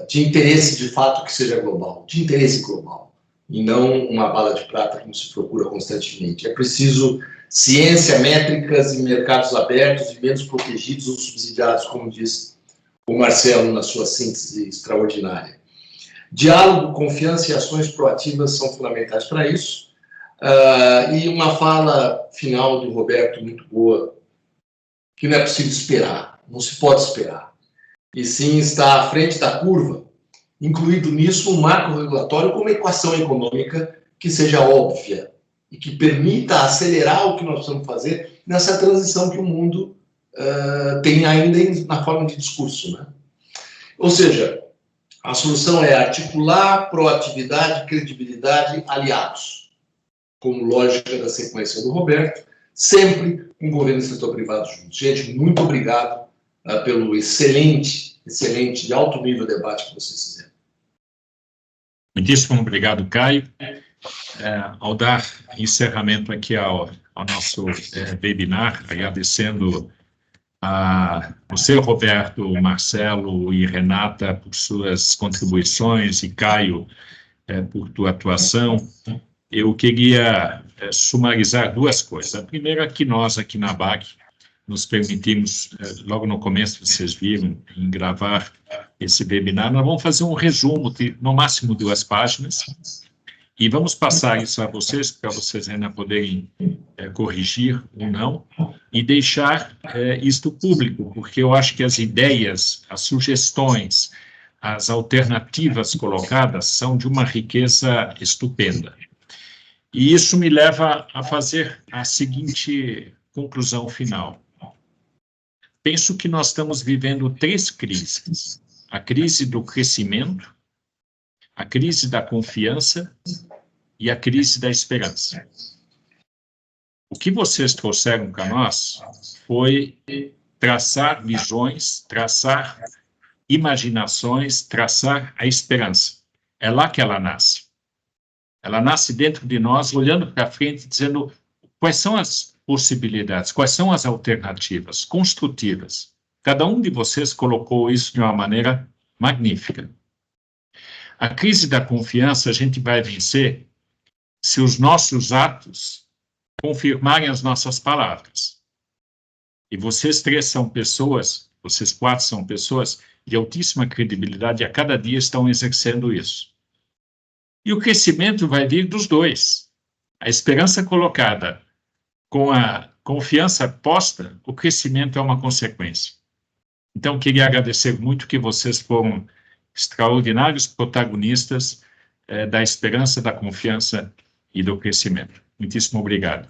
de interesse, de fato, que seja global, de interesse global, e não uma bala de prata como se procura constantemente. É preciso ciência, métricas e mercados abertos e menos protegidos ou subsidiados, como diz o Marcelo na sua síntese extraordinária. Diálogo, confiança e ações proativas são fundamentais para isso. E uma fala final do Roberto muito boa, que não é possível esperar, não se pode esperar. E sim está à frente da curva, incluído nisso um marco regulatório com uma equação econômica que seja óbvia e que permita acelerar o que nós precisamos fazer nessa transição que o mundo tem ainda na forma de discurso, né? Ou seja, a solução é articular proatividade, credibilidade, aliados, como lógica da sequência do Roberto, sempre com o governo e setor privado juntos. Gente, muito obrigado pelo excelente e alto nível de debate que vocês fizeram. Muitíssimo obrigado, Caio. Ao dar encerramento aqui ao nosso webinar, agradecendo a você, Roberto, Marcelo e Renata, por suas contribuições, e Caio, por tua atuação, eu queria sumarizar duas coisas. A primeira é que nós, aqui na BAC, nos permitimos, logo no começo, vocês viram, em gravar esse webinar, nós vamos fazer um resumo de, no máximo, 2 páginas, e vamos passar isso a vocês, para vocês ainda poderem corrigir ou não, e deixar isto público, porque eu acho que as ideias, as sugestões, as alternativas colocadas são de uma riqueza estupenda. E isso me leva a fazer a seguinte conclusão final. Penso que nós estamos vivendo 3 crises. A crise do crescimento, a crise da confiança e a crise da esperança. O que vocês trouxeram para nós foi traçar visões, traçar imaginações, traçar a esperança. É lá que ela nasce. Ela nasce dentro de nós, olhando para frente, dizendo quais são as possibilidades, quais são as alternativas construtivas. Cada um de vocês colocou isso de uma maneira magnífica. A crise da confiança a gente vai vencer se os nossos atos confirmarem as nossas palavras. E vocês 3 são pessoas, vocês 4 são pessoas de altíssima credibilidade e a cada dia estão exercendo isso. E o crescimento vai vir dos 2. A esperança colocada com a confiança posta, o crescimento é uma consequência. Então, queria agradecer muito que vocês foram extraordinários protagonistas da esperança, da confiança e do crescimento. Muitíssimo obrigado.